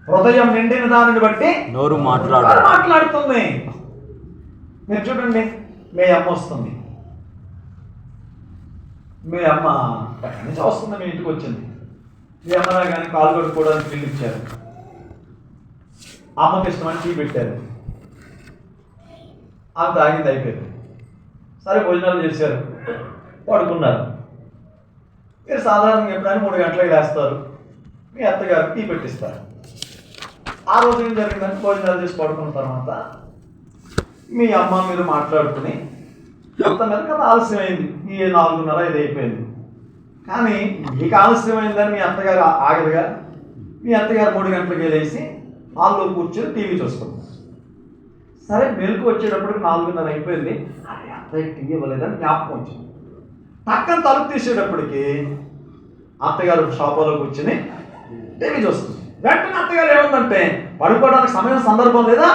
హృదయం నిండిన దానిని బట్టి నోరు మాట్లాడుతుంది. మీరు చూడండి, మీ అమ్మ వస్తుంది, మీ అమ్మ ఎక్కడి నుంచి వస్తుంది, మీ ఇంటికి వచ్చింది. మీ అమ్మ కానీ కాలు కడుక్కోవడానికి పిలిపించారు, అమ్మకి ఇష్టమని టీ పెట్టారు, ఆమె తాగింది, అయిపోయింది. సరే భోజనాలు చేశారు, పడుకున్నారు. మీరు సాధారణంగా ఎప్పుడైనా 3 గంటలకు లేస్తారు, మీ అత్తగారు టీ పెట్టిస్తారు. ఆ రోజు ఏం జరిగిందంటే భోజనాలు చేసి పడుకున్న తర్వాత మీ అమ్మ మీరు మాట్లాడుకుని మొత్తం మీద కదా ఆలస్యమైంది. ఈ 4:30 ఇది అయిపోయింది. కానీ మీకు ఆలస్యమైందని మీ అత్తగారు ఆగదుగా. మీ అత్తగారు 3 గంటలకు లేచి హాల్లో కూర్చొని టీవీ చూసుకుంటారు. సరే మెలకు వచ్చేటప్పటికి 4:30 అయిపోయింది. అరే అత్తయ్య టీ ఇవ్వలేదని జ్ఞాపకం వచ్చింది. పక్కన తలుపు తీసేటప్పటికి అత్తగారు షాపులో కూర్చొని టీవీ చూస్తుంది. వెంటనే అత్తగారు ఏముందంటే, పడుకోవడానికి సమయం సందర్భం లేదా,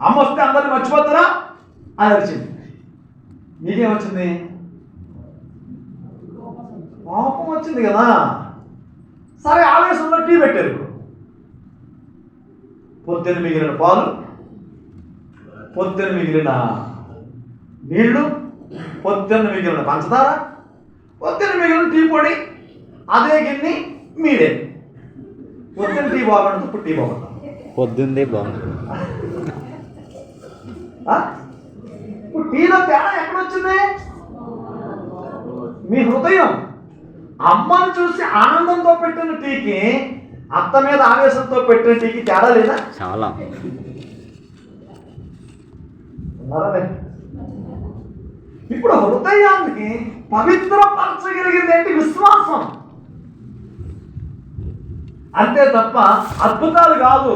అమ్మ వస్తే అందరిని మర్చిపోతారా అని వచ్చింది. మీకేమొచ్చింది? కోపం వచ్చింది కదా. సరే ఆవేశంలో టీ పెట్టారు. పొద్దున్న మిగిలిన పాలు, పొద్దున్న మిగిలిన నీళ్లు, పొద్దున్న మిగిలిన పంచదార, పొద్దున్న మిగిలిన టీ పొడి, అదే గిన్నె మీరే. పొద్దున్న టీ బాగుంటుంది, ఇప్పుడు టీ బాగుంటుంది. పొద్దుందే బాగుంటుంది. ఇప్పుడు టీలో తేడా ఎక్కడొచ్చింది? మీ హృదయం. అమ్మను చూసి ఆనందంతో పెట్టిన టీకి, అత్త మీద ఆవేశంతో పెట్టిన టీకి తేడా లేదా? చాలా. ఇప్పుడు హృదయాన్ని పవిత్రపరచగలిగింది ఏంటి? విశ్వాసం. అంతే తప్ప అద్భుతాలు కాదు.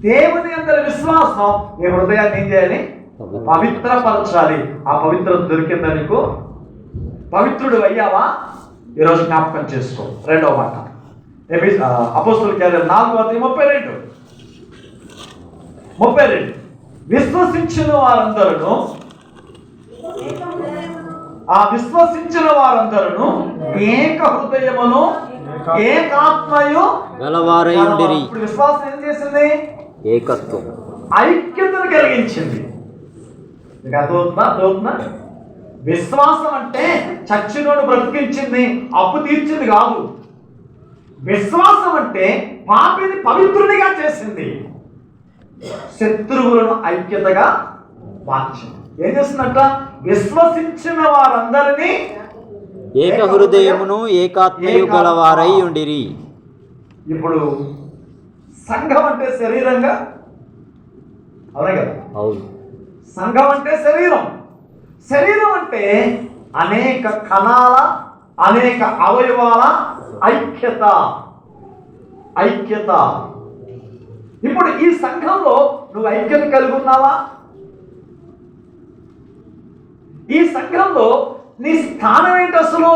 దేవుని అందరి విశ్వాసం నీ హృదయాన్ని ఏం చేయాలి? పవిత్రపరచాలి. ఆ పవిత్రత దొరికిందా నీకు? పవిత్రుడు అయ్యావా? ఈరోజు జ్ఞాపకం చేసుకో. 2వ మాట, అపోస్తలుల కార్యాలు 4:32. విశ్వసించిన వారందరూ ఏక హృదయమును ఏకాత్మయు గలవారై ఉండిరి. ఇప్పుడు విశ్వాసం ఏం చేసింది? ఏకత్వం, ఐక్యతను కలిగించింది. అర్థమవుతుందా? విశ్వాసం అంటే చచ్చినోడు బ్రతికించింది, అప్పు తీర్చింది కాదు. విశ్వాసం అంటే పాపిని పవిత్రునిగా చేసింది, శత్రువులను ఐక్యతగా మార్చింది. ఏం చేస్తుందంట? విశ్వసించిన వారందరినీ ఏక హృదయమును ఏకాత్మయు గలవారై ఉండిరి. ఇప్పుడు సంఘం అంటే శరీరంగా, అవునే కదా? అవును. సంఘం అంటే శరీరం. శరీరం అంటే అనేక కణాల, అనేక అవయవాల ఐక్యత. ఇప్పుడు ఈ సంఘంలో నువ్వు ఐక్యత కలిగి ఉన్నావా? ఈ సంఘంలో నీ స్థానం ఏంటి అసలు?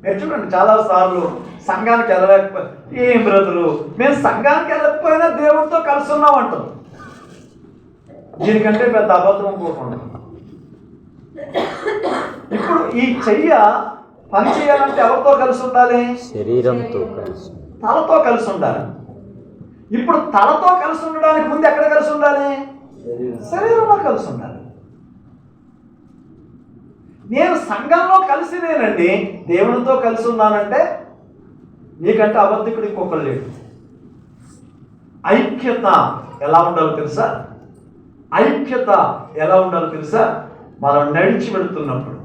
మీరు చూడండి, చాలాసార్లు సంఘానికి వెళ్ళలేకపోయి, ఏం బ్రదరు మేము సంఘానికి వెళ్ళకపోయినా దేవుడితో కలిసి ఉన్నాం అంటారు. దీనికంటే పెద్ద అబద్ధం అనుకోకుండా. ఇప్పుడు ఈ చెయ్య పని చేయాలంటే ఎవరితో కలిసి ఉండాలి? శరీరంతో కలిసి, తలతో కలిసి ఉండాలి. ఇప్పుడు తలతో కలిసి ఉండడానికి ముందు ఎక్కడ కలిసి ఉండాలి? శరీరంలో కలిసి ఉండాలి. నేను సంఘంలో కలిసి నేనండి దేవునితో కలిసి ఉన్నానంటే నీకంటే అబద్ధికుడు ఇంకొకరు లేడు. ఐక్యత ఎలా ఉండాలో తెలుసా? మనం నడిచి వెళుతున్నప్పుడు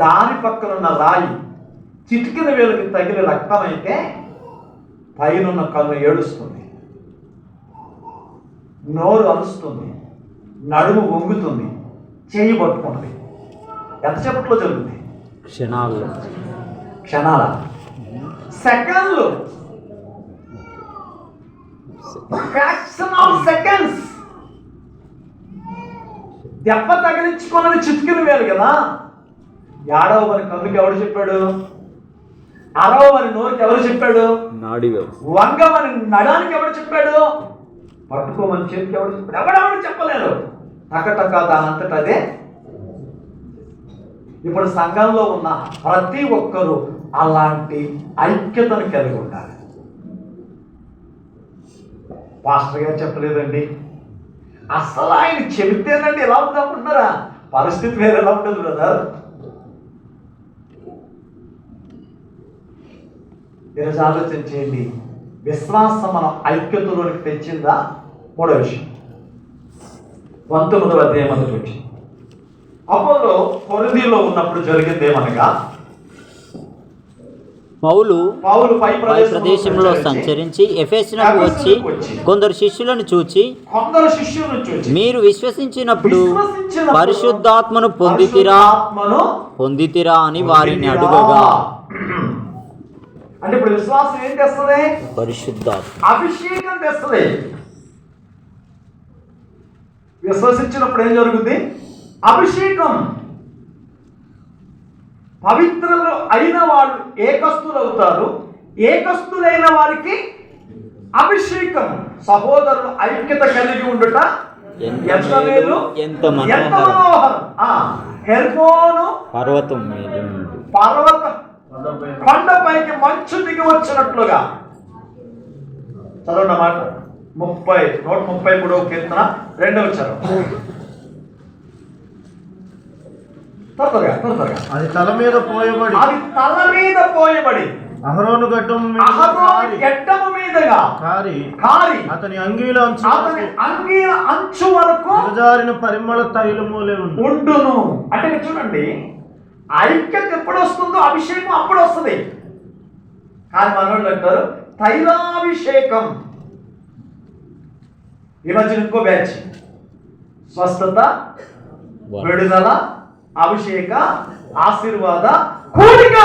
దారి పక్కన ఉన్న రాయి చిటికిన వేలుకి తగిలి రక్తం అయితే పైనున్న కన్ను ఏడుస్తుంది, నోరు అరుస్తుంది, నడుము వంగుతుంది, చేయి పట్టుకుంటుంది. ఎంతసేపట్లో జరుగుతుంది? క్షణాల, సెకండ్లు, ఫ్రాక్షన్ ఆఫ్ సెకండ్స్. దెబ్బ తగిలించుకున్నది చిటికిన వేలు కదా. ఏడవమని కన్నుకి ఎవరు చెప్పాడు? అరవమని నోరుకి ఎవరు చెప్పాడు? వంగమని నడానికి ఎవరు చెప్పాడు? పట్టుకోమని చేతికి ఎవరు చెప్పాడు? ఎవడెవరు చెప్పలేరు. టకటక దానంతట అదే. ఇప్పుడు సంఘంలో ఉన్న ప్రతి ఒక్కరూ అలాంటి ఐక్యతను కలిగి ఉండాలి. పాస్టర్ గారు చెప్పలేదండి, అసలు ఆయన చెబితేనండి ఎలా ఉందనుకుంటున్నారా? పరిస్థితి వేరే ఎలా ఉంటుంది బ్రదర్. ఈరోజు ఆలోచన చేయండి, విశ్వాసం మనం ఐక్యతలోనికి తెచ్చిందా? మూడో విషయం 19వ అధ్యాయం మొదటి వచ్చింది. అపోలో కొరింథీలో ఉన్నప్పుడు జరిగింది ఏమనగా, పౌలు పై ప్రదేశంలో సంచరించి ఎఫెసునకు వచ్చి కొందరు శిష్యులను చూచి మీరు విశ్వసించినప్పుడు పరిశుద్ధాత్మను పొందితిరా అని వారిని అడుగగా, అంటే ఇప్పుడు విశ్వాసం ఏం తెస్తుంది? పరిశుద్ధాత్మ అభిషేకం తెస్తుంది. విశ్వసించినప్పుడు ఏం జరుగుతుంది? అభిషేకం. పవిత్రులు అయిన వాళ్ళు ఏకస్తులు అవుతారు, ఏకస్తులైన వారికి అభిషేకం. సహోదరులు ఐక్యత కలిగి ఉండుట ఎంత మేలు, ఎంత మనోహరం. హెర్మోను పర్వతం కొండపైకి మంచు దిగి వచ్చినట్లుగా. చదవండి మాట 133వ కీర్తన 2వ చరణం. త్వరగా. అది తల మీద పోయబడి అహరోను గడ్డము మీదగా కారి అతని అంగీల అంచు వరకు జారిన పరిమళ తైలమూలే ఉండును. అంటే చూడండి, ఐక్యత ఎప్పుడు వస్తుందో అభిషేకం అప్పుడు వస్తుంది. కానీ మనోళ్ళు అంటారు తైలాభిషేకం. ఈ మధ్య ఇంకో బ్యాచ్ స్వస్థత, విడుదల, అభిషేక, ఆశీర్వాద, కూడిక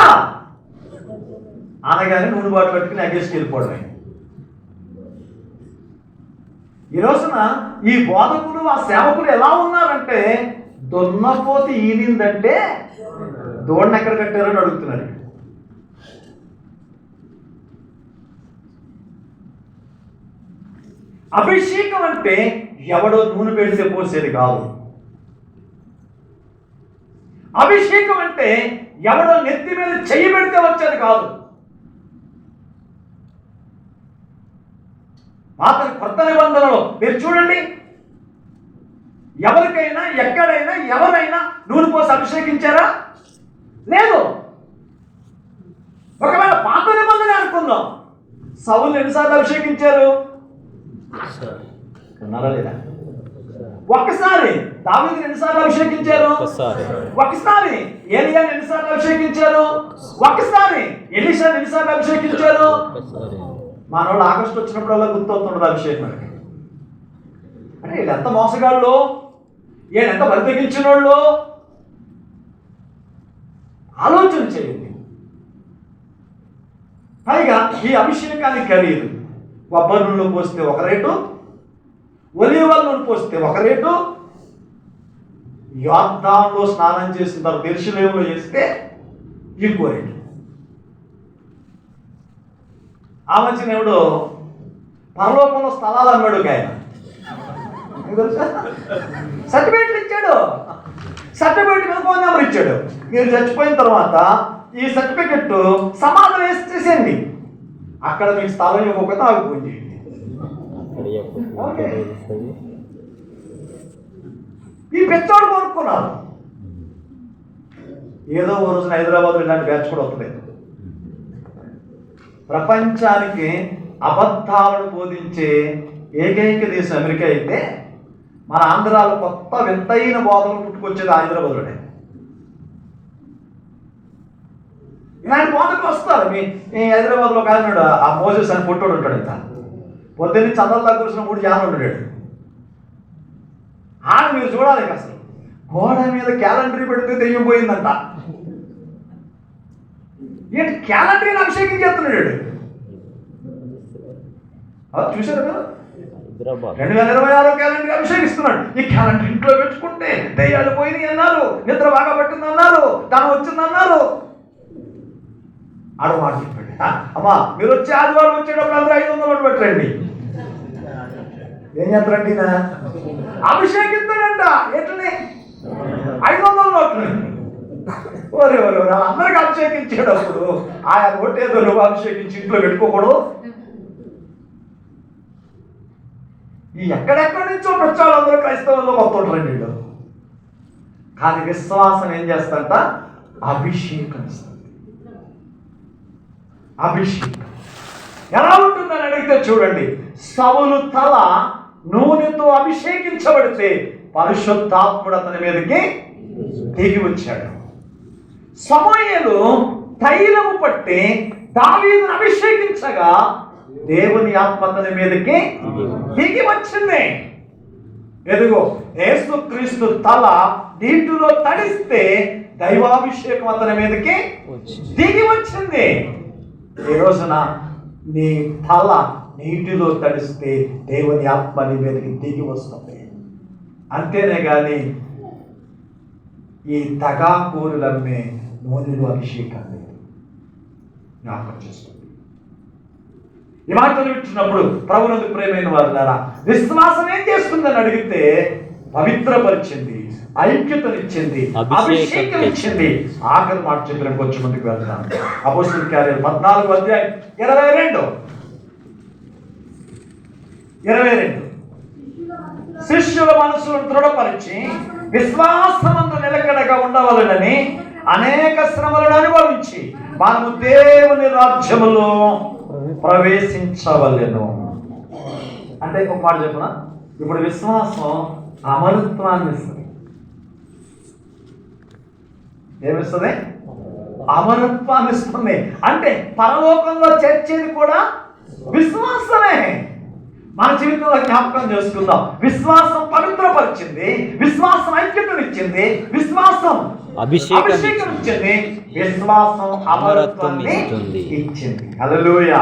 అనగానే నూనె బాటు పెట్టుకుని అగేసుకు వెళ్ళిపోవడమే. ఈ రోజున ఈ బోధకులు, ఆ సేవకులు ఎలా ఉన్నారంటే, దున్నపోతి ఈనిందంటే దోణ్ణి ఎక్కడ కట్టారని అడుగుతున్నారు. అభిషేకం అంటే ఎవడో నూనె పెడితే పోసేది కాదు. అభిషేకం అంటే ఎవడో నెత్తి మీద చెయ్యి పెడితే వచ్చేది కాదు. కొత్త నిబంధనలో మీరు చూడండి, ఎవరికైనా ఎక్కడైనా ఎవరైనా నూనె పోసి అభిషేకించారా? లేదు. ఒకవేళ పాత నిబంధన అనుకుందాం, సౌలు ఎన్నిసార్లు అభిషేకించారు? ఉన్నారా లేదా? ఒక్కసారి. దావీదుని ఎన్నిసార్లు అభిషేకించారు? ఒకసారి. ఏలియాని ఎన్నిసార్లు అభిషేకించారు? ఒక్కసారి. ఎలీషాని ఎన్నిసార్లు అభిషేకించారు? మనోళ్ళు ఆగస్టు వచ్చినప్పుడల్లా గుర్తవుతుండదు అభిషేకం. అంటే వీళ్ళు ఎంత మోసగాళ్ళు, వీళ్ళు ఎంత బలి తెగించిన వాళ్ళు. ఆలోచన చేయండి. పైగా ఈ అభిషేకానికి ఖరీదు. కొబ్బరి నూనెలో పోస్తే ఒక రేటు, ఒలీవ నూనె పోస్తే ఒక రేటు, యోర్దానులో స్నానం చేసిన తర్వాత యెరూషలేములో చేస్తే ఇంకో రేటు. ఆ మధ్యన ఎవడు పరలోకంలో స్థలాలు అన్నాడు ఆయన. సర్టిఫికేట్లు ఇచ్చాడు. సర్టిఫికేట్ మీద ఫోన్ నెంబర్ ఇచ్చాడు. మీరు చచ్చిపోయిన తర్వాత ఈ సర్టిఫికెట్ సమాధి వేసేసేయండి, అక్కడ మీకు స్థలం ఇవ్వకపోతే ఆగి ఫోన్ చేయండి. ఈ పెద్దోడు కోరుకున్నారు. ఏదో ఓ రోజున హైదరాబాద్ ఇలాంటి బ్యాచ్ కూడా వస్తుంది. ప్రపంచానికి అబద్ధాలను బోధించే ఏకైక దేశం అమెరికా అయితే, మన ఆంధ్రాలో కొత్త వింతైన బోధనలు పుట్టుకొచ్చేది హైదరాబాద్లోనే. ఇలాంటి బోధకులు వస్తారు. మీ హైదరాబాద్లో ఒక ఆయన ఆ మోజెస్ అని పొట్టోడు ఉంటాడు. ఇంత పొద్దున్నే చదవలా కూర్చున్న 3 జానులు ఉంటాడు. మీరు చూడాలి అసలు గోడ మీద క్యాలెండర్ పెడితే దెయ్యం పోయిందంట. ఏంటి క్యాలెండర్ని అభిషేకం చేస్తున్నాడు. చూసారు కదా, 2026 క్యాలెండర్ అభిషేకిస్తున్నాడు. ఈ క్యాలెండర్ ఇంట్లో పెట్టుకుంటే దెయ్యాలు పోయినాయి అన్నారు, నిద్ర బాగా పట్టింది అన్నారు, ధనం వచ్చింది అన్నారు. ఆడు మాట చెప్పాడు, అమ్మా మీరు వచ్చి ఆదివారం వచ్చేటప్పుడు అందరూ 500 నోట్లు పెట్టండి. ఏం చేస్తారండి? అభిషేకిస్తాడంట. ఎట్లని? 500 నోట్లు. ఓరే అందరికి అభిషేకించేటప్పుడు ఆయా నోటేదో నువ్వు అభిషేకించి ఇంట్లో పెట్టుకోకూడదు. ఈ ఎక్కడెక్కడి నుంచో ప్రచారం అందరూ క్రైస్తవుల్లో వస్తుంటారండి వీళ్ళు. కానీ విశ్వాసం ఏం చేస్తాంట? అభిషేకం ఇస్తుంది. అభిషేకం ఎలా ఉంటుందని అడిగితే చూడండి, సౌలు తల నూనెతో అభిషేకించబడితే పరిశుద్ధాత్ముడు అతని మీదకి దిగి వచ్చాడు. సమూయేలు తైలము పట్టి దావీదును అభిషేకించగా దేవుని ఆత్మ అతని మీదకి దిగి వచ్చింది. ఎదుగో యేసుక్రీస్తు తల నీటిలో తడిస్తే దైవాభిషేకం అతని మీదకి దిగి వచ్చింది. ఈ రోజున నీ తల నీటిలో తడిస్తే దేవుని ఆత్మ నీ మీదకి దిగి వస్తుంది. అంతేనే కానీ ఈ తగాకూరులమ్మే నూనెలో అభిషేకం లేదు. జ్ఞాపకం చేసుకోండి. ఈ మాటలు వింటున్నప్పుడు ప్రభునందు ప్రియమైన వారులారా, విశ్వాసం ఏం చేస్తుందని అడిగితే పవిత్రపరిచింది, ఐక్యతనిచ్చింది, అభిషేకం ఇచ్చింది. ఆఖరి మాట చెప్పిన కొంచెం మందికి వెళ్తాను. అపోస్తలుల కార్యాలు 14:22 శిష్యుల మనసులను దృఢపరిచి విశ్వాసమందు నిలకడగా ఉండవలనని అనేక శ్రమలను అనుభవించి మనము దేవుని రాజ్యములో ప్రవేశించవలెను. అంటే ఒక మాట చెప్పిన, ఇప్పుడు విశ్వాసం అమరత్వాన్ని ఇస్తుంది. ఏమిస్తుంది? అమరత్వాన్ని ఇస్తుంది. అంటే పరలోకంలో చేర్చేది కూడా విశ్వాసమే. మన జీవితంలో జ్ఞాపకం చేసుకుందాం. విశ్వాసం పవిత్రపరిచింది, విశ్వాసం ఐక్యతనిచ్చింది, విశ్వాసం అభిషేకం ఇచ్చింది, విశ్వాసం అమరత్వాన్ని ఇచ్చింది. హల్లెలూయా.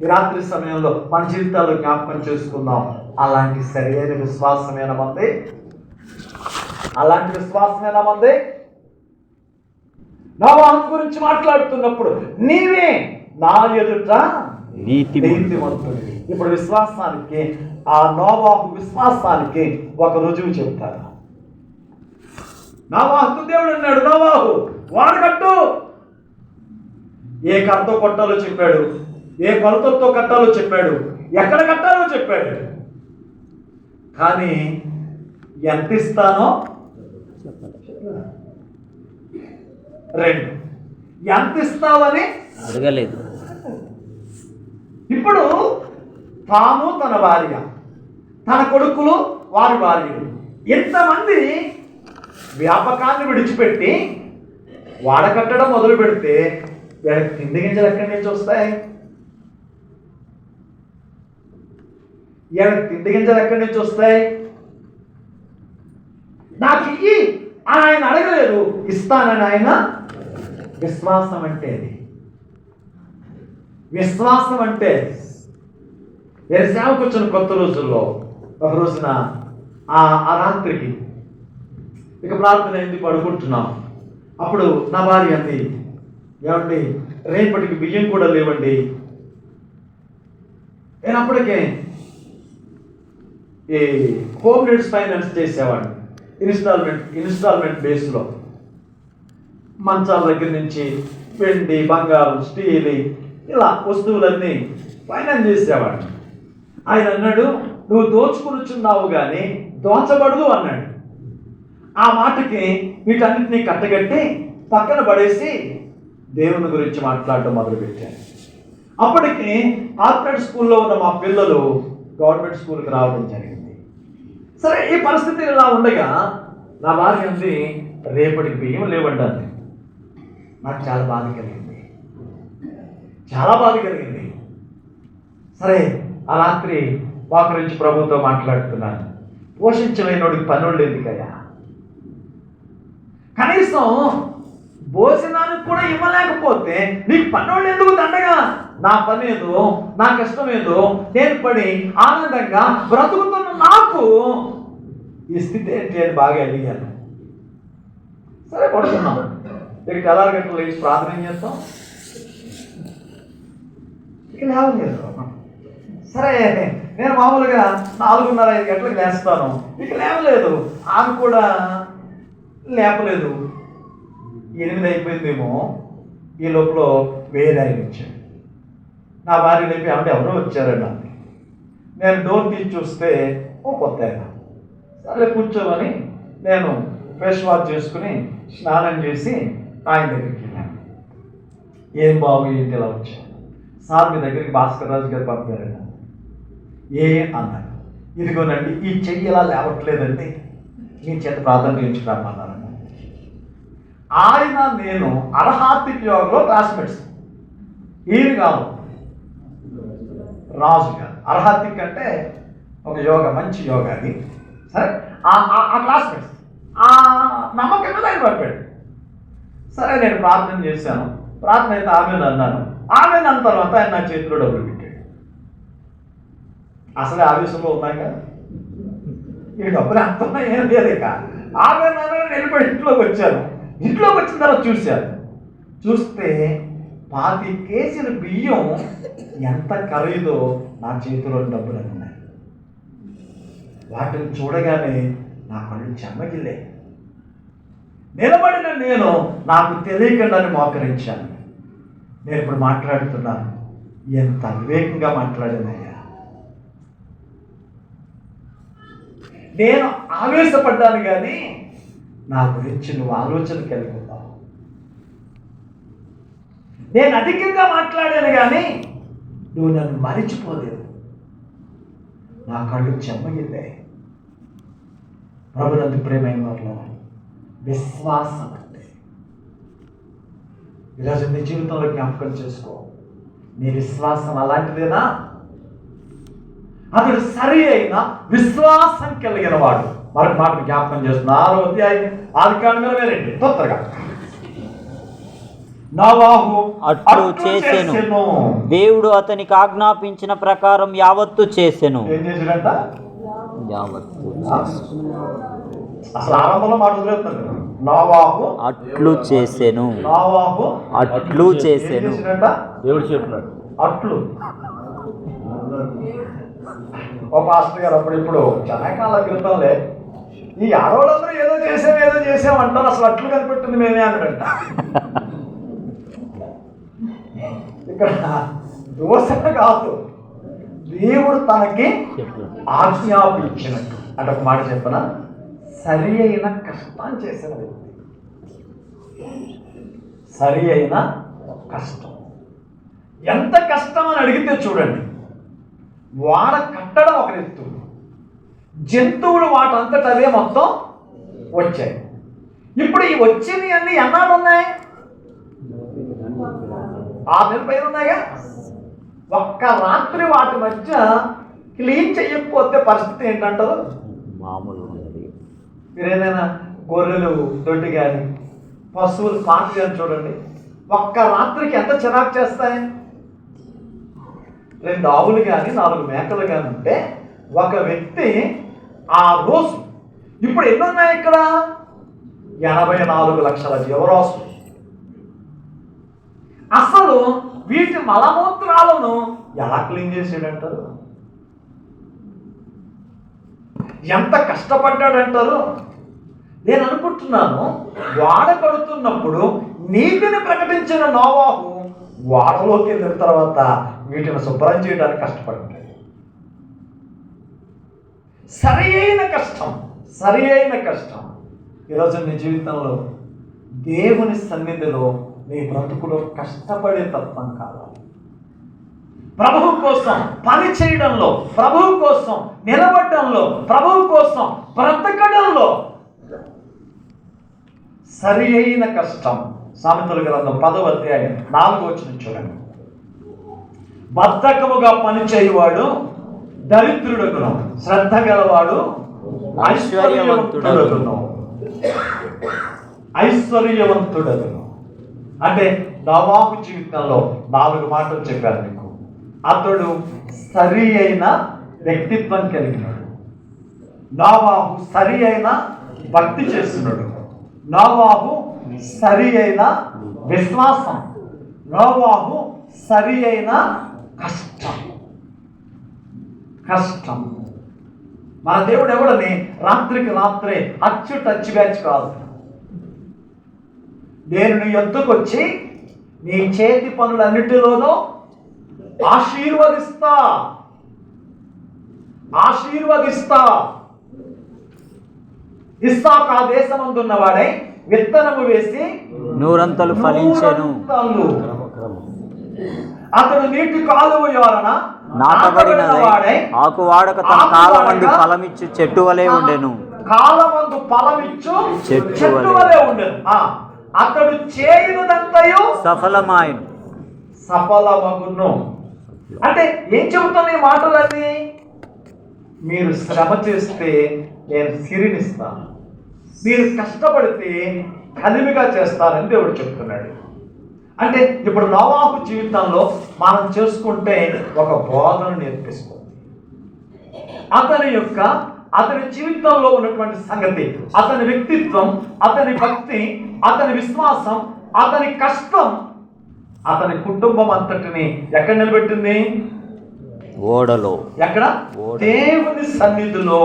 ఈ రాత్రి సమయంలో మన జీవితాల్లో జ్ఞాపకం చేసుకుందాం. అలాంటి సరైన విశ్వాసమైన మంది, అలాంటి విశ్వాసమైన మంది. నోవాహు గురించి మాట్లాడుతున్నప్పుడు నీవే నా ఎదుట నీతిమంతుడివి. ఇప్పుడు విశ్వాసానికి, ఆ నోవాహు విశ్వాసానికి ఒక రుజువు చెప్తారు. నోవాహుతో దేవుడు అన్నాడు, నోవాహు వాడు కట్టు. ఏ కర్రతో కొట్టాలో చెప్పాడు, ఏ కొలతతో కట్టాలో చెప్పాడు, ఎక్కడ కట్టాలో చెప్పాడు. కానీ ఎంత ఇస్తానో 2 ఎంత ఇస్తావని అడగలేదు. ఇప్పుడు తాను, తన భార్య, తన కొడుకులు, వారి భార్యలు, ఇంతమంది వ్యాపకాన్ని విడిచిపెట్టి వాడకట్టడం మొదలు పెడితే వీళ్ళకి తిండి గింజలు ఎక్కడి నుంచి వస్తాయి? వీళ్ళకి తిండి గింజలు ఎక్కడి నుంచి వస్తాయి? నాకు ఇయ్యి అని ఆయన అడగలేదు, ఇస్తానని ఆయన. విశ్వాసం అంటే అది. విశ్వాసం అంటే సేవకు వచ్చిన కొత్త రోజుల్లో ఒక రోజున ఆ రాత్రికి ఇక ప్రార్థన అయింది, పడుకుంటున్నాం. అప్పుడు నా భార్య అంది, ఏమండి రేపటికి బియ్యం కూడా లేవండి. నేను అప్పటికే ఈ హోమ్ నీడ్స్ ఫైనాన్స్ చేసేవాడిని. ఇన్స్టాల్మెంట్ బేస్లో మంచాల దగ్గర నుంచి వెండి, బంగారం, స్టీల్ ఇలా వస్తువులన్నీ ఫైనాన్స్ చేసేవాడిని. ఆయన అన్నాడు, నువ్వు దోచుకునిచున్నావు కానీ దోచబడదు అన్నాడు. ఆ మాటకి వీటన్నిటినీ కట్టగట్టి పక్కన పడేసి దేవుని గురించి మాట్లాడటం మొదలుపెట్టాను. అప్పటికి కార్పొరేట్ స్కూల్లో ఉన్న మా పిల్లలు గవర్నమెంట్ స్కూల్కి రావడం జరిగింది. సరే, ఈ పరిస్థితి ఇలా ఉండగా నా భార్య ఉంది, రేపటికి బియ్యం లేవండి. నాకు చాలా బాధ కలిగింది, చాలా బాధ కలిగింది. సరే, ఆ రాత్రి వాకరించి ప్రభుతో మాట్లాడుతున్నాను. పోషించలేనోడికి పనులు ఎందుకయ్యా? కనీసం భోజనానికి కూడా ఇవ్వలేకపోతే నీకు పనులు ఎందుకు దండగా? నా పని ఏదో, నా కష్టం ఏదో నేను పడి ఆనందంగా బ్రతుకుతున్న నాకు ఈ స్థితి ఏంటి అని బాగా అడిగాను. సరే, పడుతున్నాం. ఇక తెల్లారి గంటలు లేచి ప్రార్థన చేస్తాం. ఇక లేవలేదు. సరే, నేను మామూలుగా 4:30-5 గంటలకు లేస్తాను. ఇక లేవలేదు. ఆమె కూడా లేపలేదు. 8 అయిపోయిందేమో. ఈ లోపల వేరే ఆయన వచ్చాడు. నా భార్య లేపి, అంటే ఎవరో వచ్చారండి. నేను డోర్ తీసి చూస్తే ఓ కొత్త ఆయన. సరే కూర్చోమని నేను ఫేస్ వాష్ చేసుకుని స్నానం చేసి ఆయన దగ్గరికి వెళ్ళాను. ఏం బాబు ఏంటి ఇలా వచ్చాను? సార్ మీ దగ్గరికి భాస్కర్ రాజు గారు పంపారండి. అన్నాడు. ఇదిగోనండి, ఈ చెయ్యి ఇలా లేవట్లేదండి, మీ చేత ప్రార్థన చేయించుకున్నారన్నారండి. ఆయన నేను అర్హాతిక్ యోగలో క్లాస్మేట్స్. ఈయన కాదు, రాజు గారు. అర్హాతిక్ అంటే ఒక యోగ, మంచి యోగా అది. సరే, ఆ క్లాస్మేట్స్ ఆ నమ్మకంగా ఆయన పంపాడు. సరే, నేను ప్రార్థన చేశాను. ప్రార్థన అయితే ఆమెను అన్నాను. ఆమెను అన్న తర్వాత ఆయన నా చేతిలో డబ్బులు పెట్టాడు. అసలే ఆవేశంలో ఉన్నాక ఈ డబ్బులు అంతా ఏం లేదు. ఇక ఆమె వెళ్ళిపోయి ఇంట్లోకి వచ్చాను. ఇంట్లోకి వచ్చిన తర్వాత చూస్తే 20 కేజీల బియ్యం ఎంత ఖరీదో నా చేతిలో డబ్బులు ఉన్నాయి. వాటిని చూడగానే నా కళ్ళు చెమ్మగిల్లే. నిలబడిన నేను నాకు తెలియకుండానే మోకరించాను. నేను ఇప్పుడు మాట్లాడుతున్నాను. ఎంత వివేకంగా మాట్లాడానయ్యా. నేను ఆవేశపడ్డాను, కానీ నా గురించి నువ్వు ఆలోచన కలిగి ఉన్నావు. నేను అధికంగా మాట్లాడాను, కానీ నువ్వు నన్ను మరిచిపోలేదు. నా కళ్ళు చెమ్మగిల్లాయి. ప్రభునందు ప్రేమైన వారిలో విశ్వాసం అంటే ఈరోజు నీ జీవితంలో జ్ఞాపకం చేసుకో. నీ విశ్వాసం అలాంటిదేనా? అతడు సరి అయిన విశ్వాసం కలిగిన వాడు. మరొక మాట జ్ఞాపకం చేస్తున్నా. 6వ అధ్యాయం ఆదికాండం 22 తొందరగా. నోవాహు అట్లు చేసెను, దేవుడు అతనికి ఆజ్ఞాపించిన ప్రకారం యావత్తు చేసెను. ఏం చేశాడంట? యావత్తు. అసలు ఆరంభంలో మాట వదిలేస్తున్నాడు. నోవాహు అట్లు చేసెను. నోవాహు అట్లు చేసెను. దేవుడు చెప్పినాడు అట్లు. ఓ పాస్టర్ గారు అప్పుడు ఇప్పుడు చాలా కాలం క్రితంలే ఈ ఆడవాళ్ళందరూ ఏదో చేసామంటారు. అసలు అట్లు కనిపెట్టింది మేమే అన్నాడంట. ఇక్కడ దోషణ కాదు, దేవుడు తనకి ఆజ్ఞాపించినట్టు. అంటే ఒక మాట చెప్పనా, సరి అయిన కష్టం చేసిన వ్యక్తి. సరి అయిన కష్టం. ఎంత కష్టం అని అడిగితే చూడండి, వాడ కట్టడం ఒక ఎత్తు, జంతువులు వాటంతట అవే మొత్తం వచ్చాయి. ఇప్పుడు ఈ వచ్చినవి అన్నీ ఎన్నాళ్ళు ఉన్నాయి? 6 నెలల పైన ఉన్నాయిగా. ఒక్క రాత్రి వాటి మధ్య క్లీన్ చేయకపోతే పరిస్థితి ఏంటంటారు? మామూలు. మీరు ఏదైనా గొర్రెలు దొడ్డి కానీ పశువులు పాట కానీ చూడండి, ఒక్క రాత్రికి ఎంత చిరాకు చేస్తాయి. 2 ఆవులు కానీ 4 మేకలు కానీ ఉంటే ఒక వ్యక్తి ఆ రోజు, ఇప్పుడు ఎన్ని ఉన్నాయి ఇక్కడ? 84 లక్షల జీవరాశులు. అసలు వీటి మలమూత్రాలను ఎలా క్లీన్ చేసాడంటారు? ఎంత కష్టపడ్డాడంటారు? నేను అనుకుంటున్నాను, వాడ కడుతున్నప్పుడు నీతిని ప్రకటించిన నోవాహు వాడలోకి వెళ్ళిన తర్వాత వీటిని శుభ్రం చేయడానికి కష్టపడ్డాడు. సరి అయిన కష్టం, సరి అయిన కష్టం. ఈరోజు నీ జీవితంలో దేవుని సన్నిధిలో నీ బ్రతుకులో కష్టపడే తత్వం కావాలి. ప్రభువు కోసం పని చేయడంలో, ప్రభువు కోసం నిలబడడంలో, ప్రభువు కోసం బ్రతకడంలో సరి అయిన కష్టం, సామెతల గ్రంథం 10వ అధ్యాయం 4వ వచనం చూడండి. బద్ధకముగా పనిచేయువాడు దరిద్రుడగును, శ్రద్ధ గలవాడు ఐశ్వర్యవంతుడగును. ఐశ్వర్యవంతుడగును అంటే నోవాహు జీవితంలో 4 మాటలు చెప్పారు మీకు. అతడు సరి అయిన వ్యక్తిత్వం కలిగినాడు. నోవాహు సరి అయిన భక్తి చేస్తున్నాడు. నోవాహు సరి అయిన విశ్వాసం. నోవాహు సరి అయిన కష్టం. మన దేవుడు ఎవడని రాత్రికి రాత్రే టచ్ బ్యాచ్ కాదు. నేను నీ యొద్దకు వచ్చి నీ చేతి పనులన్నిటిలోనూ ఆశీర్వదిస్తా. ఇస్సాకు ఆ దేశమందున్నవాడై విత్తనము వేసి నూరంతలు ఫలించెను. అతడు నీటి కాలువ యోరన నాటబడినదై ఆకు వాడక తన కాలమందు ఫలమిచ్చు చెట్టు వలె ఉండెను. కాలమందు ఫలమిచ్చు చెట్టు వలె ఉండెను. అతడు చేయునంతయు సఫలమగును. అంటే ఏం చెబుతాను ఈ మాటలన్నీ? మీరు శ్రమ చేస్తే నేను సిరినిస్తాను, మీరు కష్టపడితే కలిమిగా చేస్తానని దేవుడు చెప్తున్నాడు. అంటే ఇప్పుడు నోవాహు జీవితంలో మనం చేసుకుంటే ఒక బోధన నేర్పిస్తుంది. అతని జీవితంలో ఉన్నటువంటి సంగతి, అతని వ్యక్తిత్వం, అతని భక్తి, అతని విశ్వాసం, అతని కష్టం అతని కుటుంబం అంతటిని ఎక్కడ నిలబెట్టింది? ఓడలో. ఎక్కడ? దేవుని సన్నిధిలో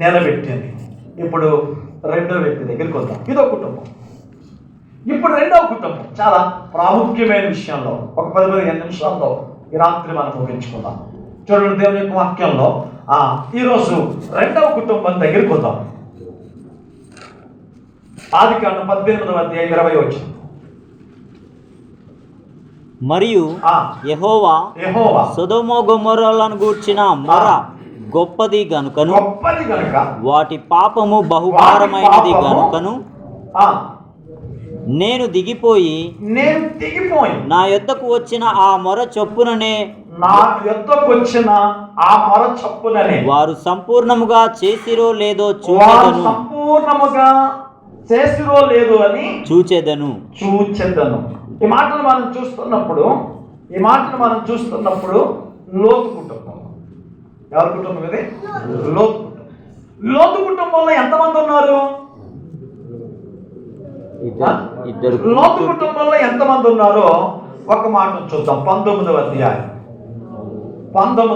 నిలబెట్టింది. ఇప్పుడు రెండో వ్యక్తి దగ్గరికి వద్దాం. ఇదో కుటుంబం. ఇప్పుడు రెండవ కుటుంబం చాలా ప్రాముఖ్యమైన విషయంలో ఒక 10-15 నిమిషాల్లో ఈ రాత్రి మనం ముగించుకుందాం. చూడండి దేవుని యొక్క వాక్యంలో ఈరోజు రెండవ కుటుంబం దగ్గరికి వద్దాం. ఆదికాండం 18వ అధ్యాయం 20వ వచనం. మరియు యెహోవా సొదొమ గొమొర్రాలను గూర్చిన మొర గొప్పది గనుకను వాటి పాపము బహుభారమైనది గనుకను నేను దిగిపోయి నా యొద్దకు వచ్చిన ఆ మొర చొప్పుననే వారు సంపూర్ణముగా చేసిరో లేదో చూచెదను. ఈ మాటలు మనం చూస్తున్నప్పుడు లోతు కుటుంబం. ఎవరి కుటుంబం ఇది? లోతు కుటుంబం. లోతు కుటుంబంలో ఎంతమంది ఉన్నారు? లోతు కుటుంబంలో ఎంతమంది ఉన్నారో ఒక మాట చూద్దాం. 19వ అధ్యాయం 12వ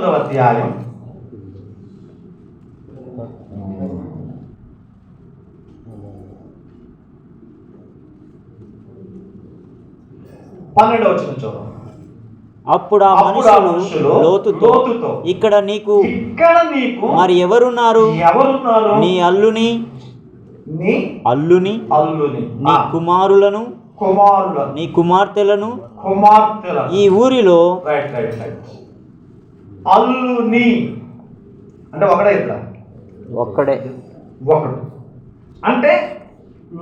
వచనం చూద్దాం. అప్పుడు ఆ మనుషులు లోతుతో ఇక్కడ నీకు మరి ఎవరున్నారు? నీ అల్లుని నీ కుమారులను నీ కుమార్తెలను ఈ ఊరిలో అల్లుని అంటే ఒక్కడే ఒకడు అంటే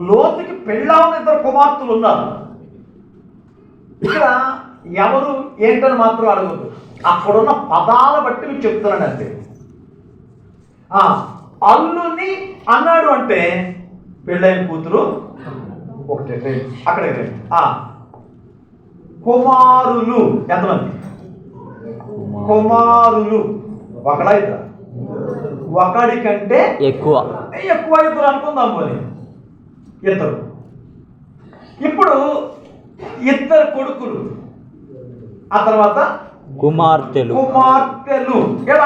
లోతుకి పెళ్ళాలని 2 కుమార్తెలు ఉన్నారు. ఇక్కడ ఎవరు ఏంటని మాత్రం అడగదు. అక్కడున్న పదాల బట్టి మీకు చెప్తున్నాను అంతే. అల్లుని అన్నాడు అంటే పెళ్ళైన కూతురు ఒకటే. అక్కడే కుమారులు ఎంతమంది? కుమారులు ఒకడా ఇద్దరు? ఒకడి కంటే ఎక్కువ ఇద్దరు అనుకుందాం. పోనీ ఇద్దరు. ఇప్పుడు 2 కొడుకులు, ఆ తర్వాత కుమార్తెలు.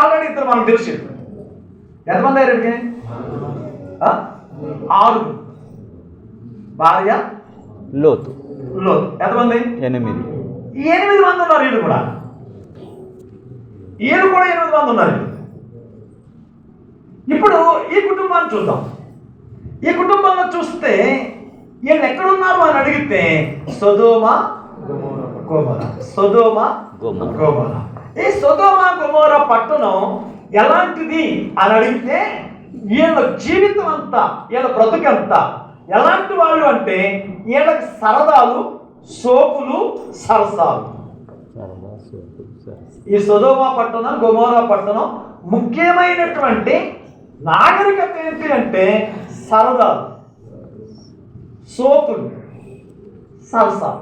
ఆల్రెడీ 2 మనకు తెలిసి ఎంతమంది అయ్యారు? 6. భార్య లోతు ఎంతమంది? 8 మంది ఉన్నారు. వీళ్ళు కూడా 8 మంది ఉన్నారు. ఇప్పుడు ఈ కుటుంబాన్ని చూద్దాం. ఈ కుటుంబంలో చూస్తే వీళ్ళు ఎక్కడున్నారు అని అడిగితే సొదొమ గొమొర్రా. ఈ సొదొమ గొమొర్రా పట్టణం ఎలాంటిది అని అడిగితే వీళ్ళ జీవితం అంతా, వీళ్ళ బ్రతుకంతా ఎలాంటి వాళ్ళు అంటే వీళ్ళకి సరదాలు, సోకులు, సరసాలు. ఈ సొదొమ పట్టణం, గొమొర్రా పట్టణం ముఖ్యమైనటువంటి నాగరికత ఏంటి అంటే సరదాలు, సోకులు, సరసాలు.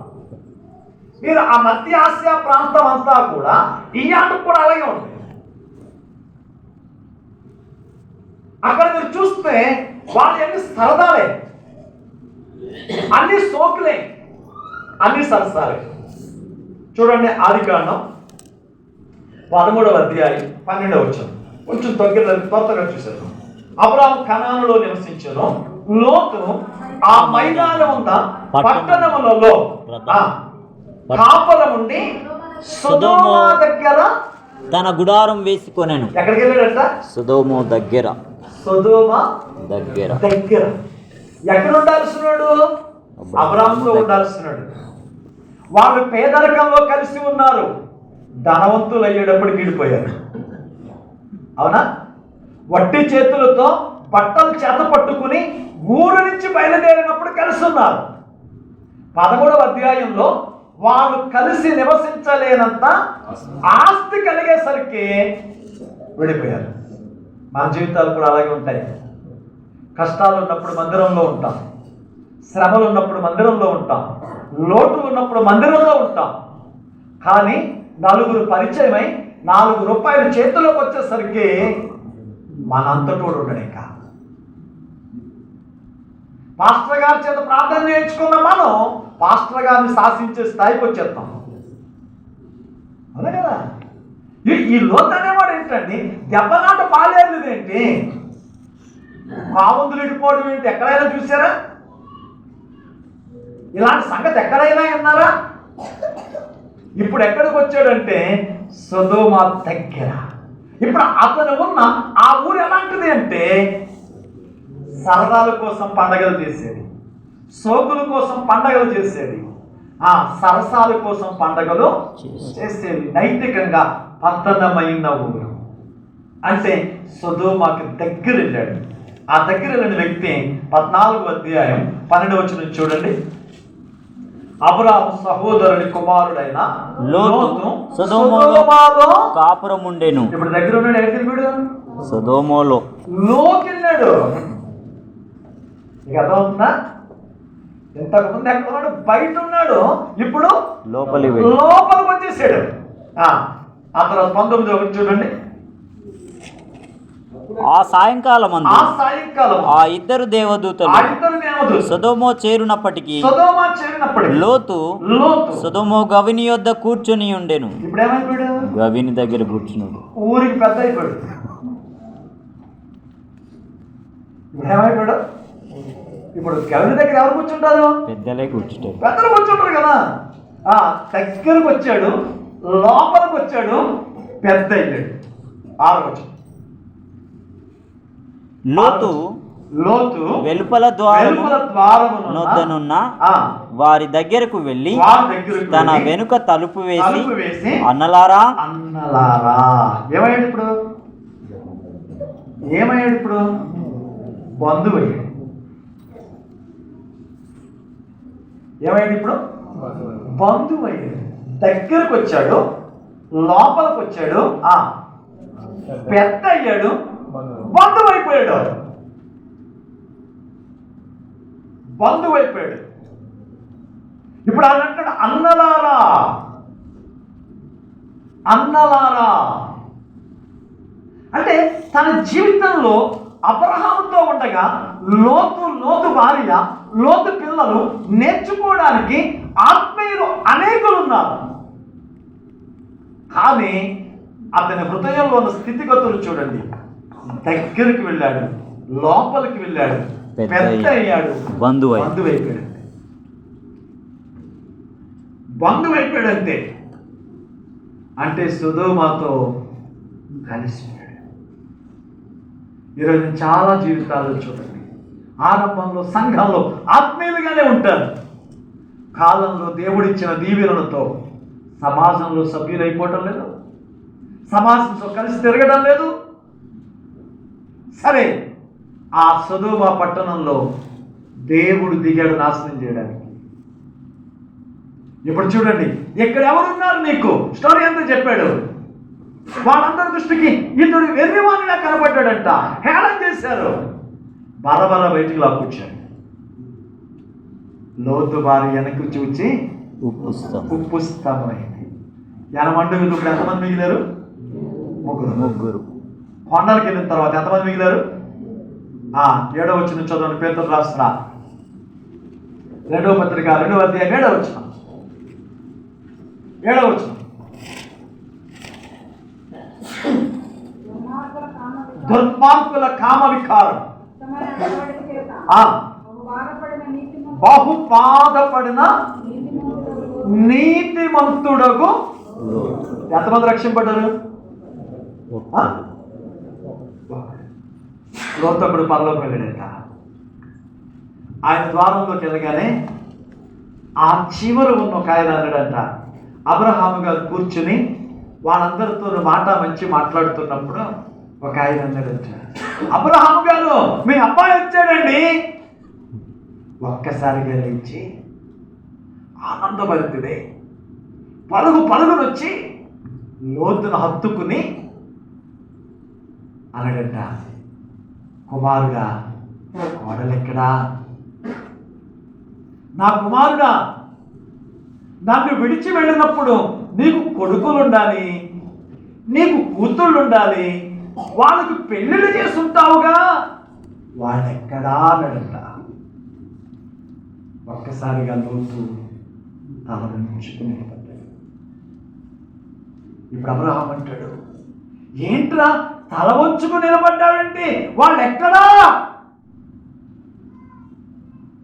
మీరు ఆ మధ్య ఆసియా ప్రాంతం అంతా కూడా ఈ ఆటకు కూడా అలాగే ఉంది. అక్కడ మీరు చూస్తే వాళ్ళు అన్ని సరదాలే, అన్ని సోకులే, అన్ని సరసాలే. చూడండి ఆదికాండం 13వ అధ్యాయం 12వ వచనం. కొంచెం త్వరగా చూశారు. అబ్రాహాము కనానులో నివసించెను. లోతు ఆ మైదానం ఉన్న పట్టణములలో కాపలం ఉండి సొదొమ దగ్గర తన గుడారం వేసుకొనెను. ఎక్కడికి వెళ్ళాడంట? సొదొమ దగ్గర. సొదొమ దగ్గర దగ్గర. ఎక్కడ ఉండాల్సినాడు? అబ్రాహాముతో ఉండాల్సినాడు. వాళ్ళు పేదరికంలో కలిసి ఉన్నారు. ధనవంతులు అయ్యేటప్పుడు గీడిపోయారు. అవునా? వట్టి చేతులతో బట్టలు చేత పట్టుకుని ఊరు నుంచి బయలుదేరినప్పుడు కలిసి ఉన్నారు. 11వ అధ్యాయంలో వాళ్ళు కలిసి నివసించలేనంత ఆస్తి కలిగేసరికి విడిపోయారు. మన జీవితాలు కూడా అలాగే ఉంటాయి. కష్టాలు ఉన్నప్పుడు మందిరంలో ఉంటాం, శ్రమలు ఉన్నప్పుడు మందిరంలో ఉంటాం, లోటులు ఉన్నప్పుడు మందిరంలో ఉంటాం. కానీ నలుగురు పరిచయమై 4 రూపాయలు చేతిలోకి వచ్చేసరికి మనంతటోడు ఉండడు. ఇంకా పాస్టర్ గారి చేత ప్రార్థన చేయించుకున్న మనం పాస్టర్ గారిని శాసించే స్థాయికి వచ్చేస్తాం. అదే కదా. ఈ లోతు అనేవాడు ఏంటండి? దెబ్బలాట పాలేరు ఏంటి? కావందులు ఇడిపోవడం ఏంటి? ఎక్కడైనా చూసారా? ఇలాంటి సంగతి ఎక్కడైనా విన్నారా? ఇప్పుడు ఎక్కడికి వచ్చాడంటే సొదొమ దగ్గర. ఇప్పుడు అతను ఉన్న ఆ ఊరు ఎలాంటిది అంటే సరదాల కోసం పండగలు చేసేది, సోకుల కోసం పండగలు చేసేది, సరసాల కోసం పండగలు చేసేది. నైతికంగా పతనమైన ఊరు. అంటే సొదొమకి దగ్గర వెళ్ళాడు. ఆ దగ్గర వెళ్ళిన వ్యక్తి 14వ అధ్యాయం 12వ వచనం చూడండి. అబ్రాహాము సహోదరుని కుమారుడైన లోతు సొదొమలో కాపురం ఉండెను. ఇప్పుడు దగ్గర ఉన్నాడు. ఎక్కడికి వీడు? సొదొమలో లోకెళ్ళాడు. నీకు అర్థమవుతుందా? ఇంతకుముందు ఎక్కడ ఉన్నాడు? బయట ఉన్నాడు. ఇప్పుడు లోపలికి వచ్చేసాడు. ఆ తర్వాత 19వ వచనం చూడండి. ఆ సాయంకాలం ఆ ఇద్దరు దేవదూతలు సొదొమ చేరునప్పటికీ లోతు సొదొమ గవిని యొద్ద కూర్చొని ఉండెను. ఇప్పుడు ఏమైపోయాడు? గవిని దగ్గర కూర్చున్నాడు. ఊరికి పెద్ద అయిపోయాడు. ఏమైపోయాడు? ఇప్పుడు గవిని దగ్గర ఎవరు కూర్చుంటారు? పెద్దలే కూర్చుంటారు. పెద్దలు కూర్చుంటారు కదా. దగ్గరకు వచ్చాడు, లోపలికి వచ్చాడు, పెద్ద అయ్యాడు. 6వ వచనం. లోతు వెలుపల ద్వారమునొద్దనున్న వారి దగ్గరకు వెళ్ళి తన వెనుక తలుపు వేసి అన్నలారా ఏమయ్యాడు? ఇప్పుడు బంధువు అయ్యాడు. ఏమయ్యాడు? ఇప్పుడు బంధువు అయ్యాడు. దగ్గరకు వచ్చాడు, లోపలికి వచ్చాడు, పెద్ద అయ్యాడు, బంధువు అయిపోయాడు. ఇప్పుడు ఆయన అంటాడు అన్నలారా. అంటే తన జీవితంలో అబ్రహాముతో ఉండగా లోతు భార్య, లోతు పిల్లలు నేర్చుకోవడానికి ఆత్మీయులు అనేకులు ఉన్నారు. కానీ అతని హృదయంలో ఉన్న స్థితిగతులు చూడండి. దగ్గరికి వెళ్ళాడు, లోపలికి వెళ్ళాడు, పెద్ద అయ్యాడు, బంధువైపోయాడంతే. అంటే సొదొమతో కలిసిపోయాడు. ఈరోజు చాలా జీవితాలు చూడండి. ఆరంభంలో సంఘంలో ఆత్మీయులుగానే ఉంటారు. కాలంలో దేవుడిచ్చిన దీవెనలతో సమాజంలో సభ్యులైపోవటం లేదు, సమాజంతో కలిసి తిరగడం లేదు. సరే, ఆ సొదొమ పట్టణంలో దేవుడు దిగాడు నాశనం చేయడానికి. ఇప్పుడు చూడండి, ఇక్కడ ఎవరున్నారు నీకు? స్టోరీ అంతా చెప్పాడు. వాళ్ళందరి దృష్టికి ఇతడు వెర్రివాణిలా కనబడ్డాడంట. హేళన చేశారు. బరబర బయటికి లాక్కొచ్చాడు. లోతు వారి వెనక్కి చూచి ఉప్పు స్తంభమైంది. ఎనమండుగులు ఇప్పుడు ఎంతమంది మిగిలారు? ముగ్గురు. కొండలకి వెళ్ళిన తర్వాత ఎంతమంది మిగిలారు? 7వ వచనం చదవండి. పేతురు రాస్తున్నా 2వ పత్రిక 2వ అధ్యాయం 7వ వచనం. 7వ వచనం. దుర్మార్గుల కామ వికారం బహు బాధపడిన నీతిమంతుడకు ఎంతమంది రక్షింపడ్డారు? లోతప్పుడు పరలోకి వెళ్ళాడట. ఆయన ద్వారంలోకి వెళ్ళగానే ఆ చివరు ఉన్న ఒక ఆయన అన్నాడంట, అబ్రహాము గారు కూర్చుని వాళ్ళందరితో మంచి మాట్లాడుతున్నప్పుడు ఒక ఆయన అన్నాడంట, అబ్రహాము గారు మీ అబ్బాయి వచ్చాడండి. ఒక్కసారిగా లేచి ఆనందభరితుడే పరుగునొచ్చి లోతును హత్తుకుని అన్నాడంట, కుమారుడా కోడలెక్కడా? నా కుమారుడా, నన్ను విడిచి వెళ్ళినప్పుడు నీకు కొడుకులుండాలి, నీకు కూతుళ్ళుండాలి, వాళ్ళకి పెళ్ళిళ్ళు చేసుంటావుగా, వాళ్ళెక్కడా అన్నాడంట. ఒక్కసారిగా లోతు తల వంచుకుని పడ్డాడు. ఇప్పుడు అబ్రహాం అంటాడు, ఏంట్రా తల వంచుకుని నిలబడ్డావేంటి? వాళ్ళు ఎక్కడా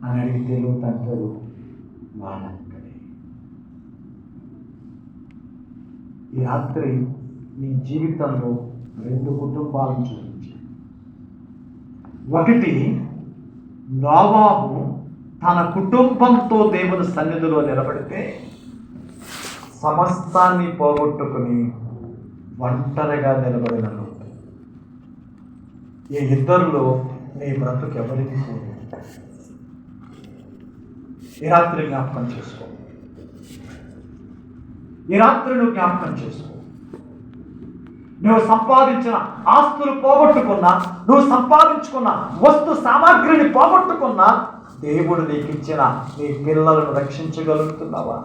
అని అడిగితే లోతు అంటాడు, వాళ్ళక్కడే. ఈ రాత్రి నీ జీవితంలో 2 కుటుంబాలను చూపించాడు. ఒకటి, నోవాహు తన కుటుంబంతో దేవుని సన్నిధిలో నిలబడితే సమస్తాన్ని పోగొట్టుకుని ఒంటరిగా నిలబడిన లోతు. ఈ ఇద్దరిలో నీ బ్రతుకు ఎవరికి పోదు. ఈ రాత్రి జ్ఞాపకం చేసుకో. ఈ రాత్రి నువ్వు జ్ఞాపకం చేసుకో. నువ్వు సంపాదించిన ఆస్తులు పోగొట్టుకున్నా, నువ్వు సంపాదించుకున్న వస్తు సామాగ్రిని పోగొట్టుకున్నా, దేవుడు నీకు ఇచ్చిన నీ పిల్లలను రక్షించగలుగుతున్నావా?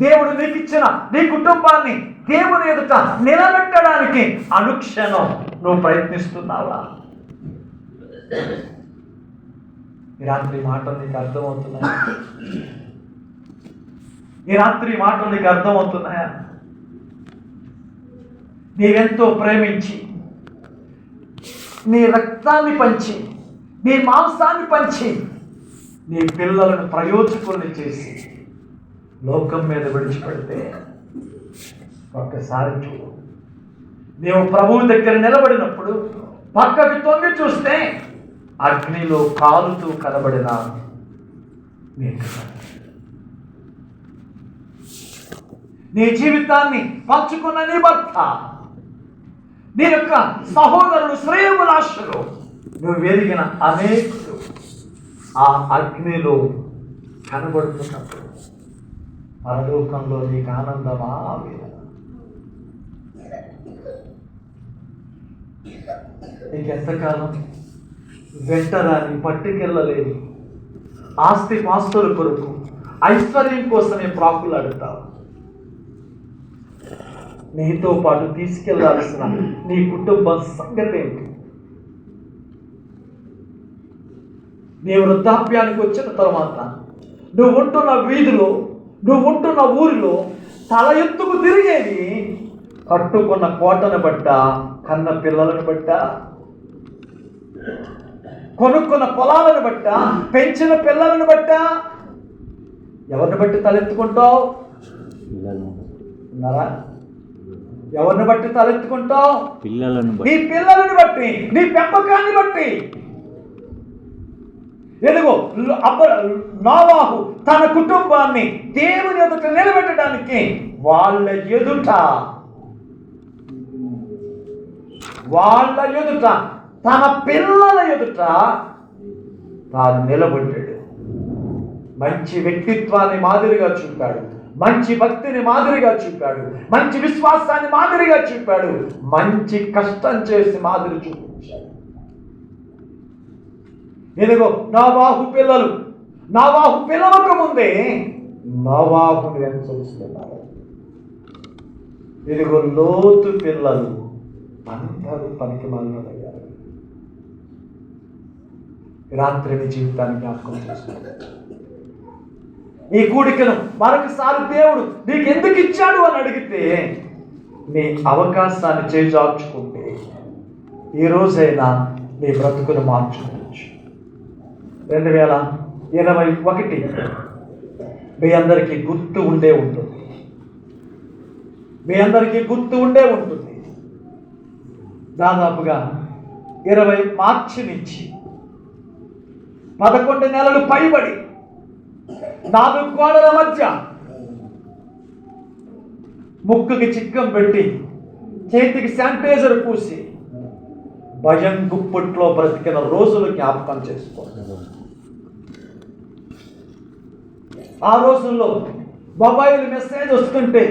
దేవుడు నీకు ఇచ్చిన నీ కుటుంబాన్ని దేవుని ఎదుట నిలబెట్టడానికి అనుక్షణం నువ్వు ప్రయత్నిస్తున్నావా? ఈ రాత్రి మాటలు నీకు అర్థమవుతున్నాయా? ఈ రాత్రి మాటలు నీకు అర్థమవుతున్నాయా? నీవెంతో ప్రేమించి, నీ రక్తాన్ని పంచి, నీ మాంసాన్ని పంచి, నీ పిల్లలను ప్రయోజకుల్ని చేసి లోకం మీద విడిచిపెడితే ఒక్కసారి చూడు. నీవు ప్రభువు దగ్గర నిలబడినప్పుడు పక్కకి తొంగి చూస్తే అగ్నిలో కాలుతూ కనబడిన నీ జీవితాన్ని పంచుకున్న నీ భర్త, నీ యొక్క సహోదరుడు, శ్రేయములాశలు, నువ్వు ఎదిగిన అనేకులు ఆ అగ్నిలో కనబడుతున్నప్పుడు పరలోకంలో నీకు ఆనందమా వేదన? నీకెంతకాలం వెంటరాని పట్టుకెళ్ళలేదు ఆస్తి పాస్తుల కొరకు ఐశ్వర్యం కోసమే ప్రాకులాడుతావు. నీతో పాటు తీసుకెళ్లాల్సిన నీ కుటుంబం సంగతి ఏంటి? నీ వృద్ధాప్యానికి వచ్చిన తర్వాత నువ్వు ఉంటున్న వీధిలో, నువ్వు ఉంటున్న ఊరిలో తల ఎత్తుకు తిరిగేది కట్టుకున్న కోటను బట్ట, కన్న పిల్లలను బట్ట, కొనుక్కున్న పొలాలను బట్ట, పెంచిన పిల్లలను బట్ట. ఎవరిని బట్టి తలెత్తుకుంటావు? ఉన్నారా? ఎవరిని బట్టి తలెత్తుకుంటావు? నీ పిల్లలను బట్టి, నీ పెంపకాన్ని బట్టి. ఎదుగో నోవాహు తన కుటుంబాన్ని దేవుని ఎదుట నిలబెట్టడానికి వాళ్ళ ఎదుట తన పిల్లల ఎదుట తాను నిలబడ్డాడు. మంచి వ్యక్తిత్వాన్ని మాదిరిగా చూపాడు, మంచి భక్తిని మాదిరిగా చూపాడు, మంచి విశ్వాసాన్ని మాదిరిగా చూపాడు, మంచి కష్టం చేసి మాదిరి చూపించాడు. ఇదిగో నోవాహు పిలవక ముందే నోవాహుని అనుసరిస్తున్నారు. ఇదిగో లోతు పిల్లలు అందరూ పనికి మాలయ్యారు. రాత్రి నీ జీవితాన్ని జ్ఞాపకం చేసుకుంటారు. ఈ కూడికను మరొకసారి దేవుడు నీకు ఎందుకు ఇచ్చాడు అని అడిగితే, నీ అవకాశాన్ని చేజార్చుకుంటే ఈ రోజైనా నీ బ్రతుకును మార్చుకోవచ్చు. 2021 మీ అందరికీ గుర్తు ఉండే ఉంటుంది. దాదాపుగా 20 మార్చి నుంచి 11 నెలలు పైబడి 4 గోడల మధ్య ముక్కుకి చిక్కం పెట్టి చేతికి శానిటైజర్ పూసి భయం గుప్పట్లో బ్రతికిన రోజులు జ్ఞాపకం చేసుకోండి. ఆ రోజుల్లో మొబైల్ మెసేజ్ వస్తుంటే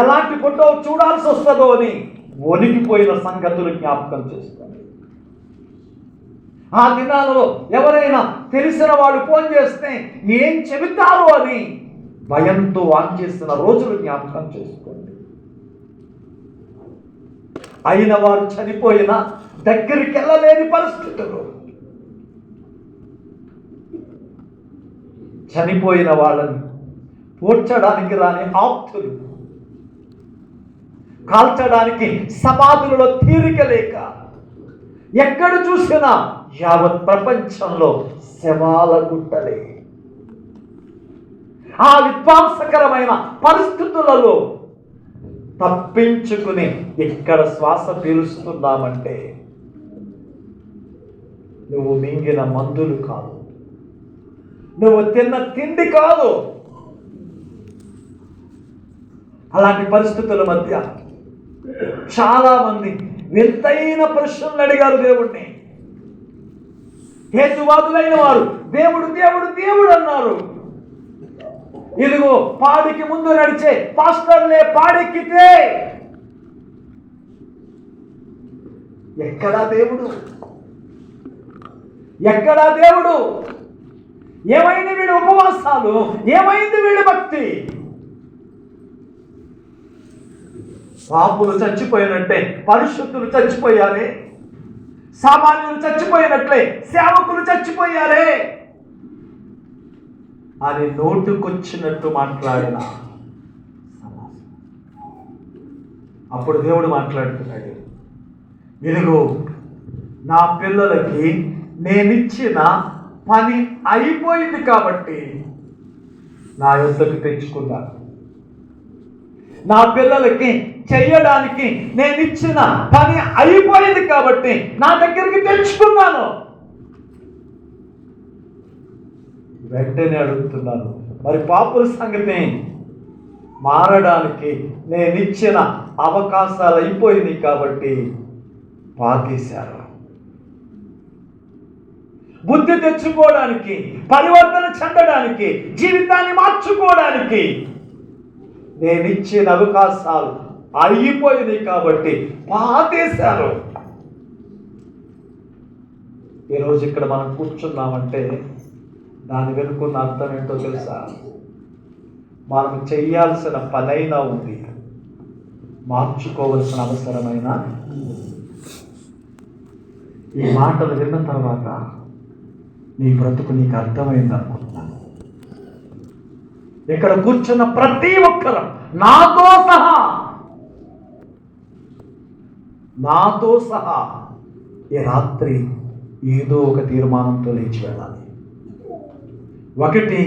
ఎలాంటి ఫోటో చూడాల్సి వస్తుందో అని వణికిపోయిన సంగతులు జ్ఞాపకం చేసుకోండి. ఆ దినాలలో ఎవరైనా తెలిసిన వాళ్ళు ఫోన్ చేస్తే ఏం చెబుతారు అని భయంతో ఆన్ చేసిన రోజులు జ్ఞాపకం చేసుకోండి. అయిన వారు చనిపోయినా దగ్గరికి వెళ్ళలేని పరిస్థితులు, చనిపోయిన వాళ్ళని పూడ్చడానికి రాని ఆప్తులు, కాల్చడానికి సమాధులలో తీరిక లేక ఎక్కడ చూసినా యావత్ ప్రపంచంలో శవాల గుట్టలే. ఆ విధ్వంసకరమైన పరిస్థితులలో తప్పించుకుని ఇక్కడ శ్వాస పీలుస్తున్నామంటే నువ్వు మింగిన మందులు కాదు, నువ్వు తిన్న తిండి కాదు. అలాంటి పరిస్థితుల మధ్య చాలా మంది వింతైన ప్రశ్నలు అడిగారు దేవుణ్ణి. హేతువాదులైన వారు దేవుడు దేవుడు దేవుడు అన్నారు. ఇదిగో పాడికి ముందు నడిచే పాస్టర్లే పాడెక్కితే ఎక్కడా దేవుడు? ఏమైంది వీడి ఉపవాసాలు? ఏమైంది వీడి భక్తి? పాపులు చచ్చిపోయినట్టే పరిశుద్ధులు చచ్చిపోయారే, సామాన్యులు చచ్చిపోయినట్లే సేవకులు చచ్చిపోయారే అని నోటుకొచ్చినట్టు మాట్లాడిన అప్పుడు దేవుడు మాట్లాడుతున్నాడు, ఇదిగో నా పిల్లలకి నేనిచ్చిన పని అయిపోయింది కాబట్టి నా యొద్దకు తెచ్చుకున్నాను. నా పిల్లలకి చెయ్యడానికి నేనిచ్చిన పని అయిపోయింది కాబట్టి నా దగ్గరికి తెచ్చుకున్నాను. వెంటనే అడుగుతున్నాను, మరి పాపుల సంగతి? మారడానికి నేనిచ్చిన అవకాశాలు అయిపోయింది కాబట్టి పాకేశారు. బుద్ధి తెచ్చుకోవడానికి, పరివర్తన చెందడానికి, జీవితాన్ని మార్చుకోవడానికి నేనిచ్చిన అవకాశాలు అయిపోయింది కాబట్టి పాతేశారు. ఈరోజు ఇక్కడ మనం కూర్చున్నామంటే దాని వెనుకున్న అర్థం ఏంటో తెలుసా? మనం చెయ్యాల్సిన పనైనా ఉంది, మార్చుకోవలసిన అవసరమైన. ఈ మాటలు విన్న తర్వాత నీ బ్రతుకు నీకు అర్థమైంది అనుకుంటున్నాను. ఇక్కడ కూర్చున్న ప్రతి ఒక్కరు నాతో సహా ఈ రాత్రి ఏదో ఒక తీర్మానంతో లేచి వెళ్ళాలి. ఒకటి,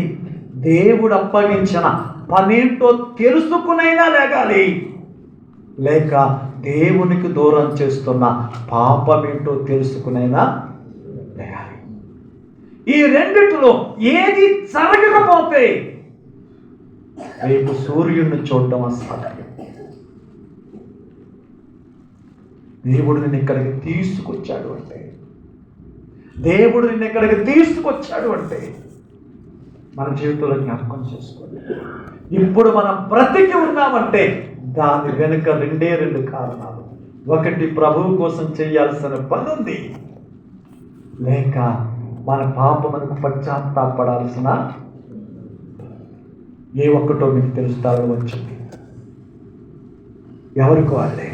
దేవుడు అప్పగించిన పనేంటో తెలుసుకునైనా లేగాలి, లేక దేవునికి దూరం చేస్తున్న పాపమేంటో తెలుసుకునైనా లేగాలి. ఈ రెండిటిలో ఏది జరగకపోతే రేపు సూర్యుడిని చూడడం అసాధ్యం. దేవుడు నిన్ను ఇక్కడికి తీసుకొచ్చాడు అంటే దేవుడు నిన్ను ఎక్కడికి తీసుకొచ్చాడు అంటే మన జీవితంలో జ్ఞాపకం చేసుకోండి. ఇప్పుడు మనం బ్రతికి ఉన్నామంటే దాని వెనుక రెండు కారణాలు. ఒకటి, ప్రభువు కోసం చేయాల్సిన పని ఉంది, లేక మన పాపమునకు పశ్చాత్తాపడాల్సిన ఏ ఒక్కటో మీకు తెలుస్తారో వచ్చింది. ఎవరికి వాళ్ళే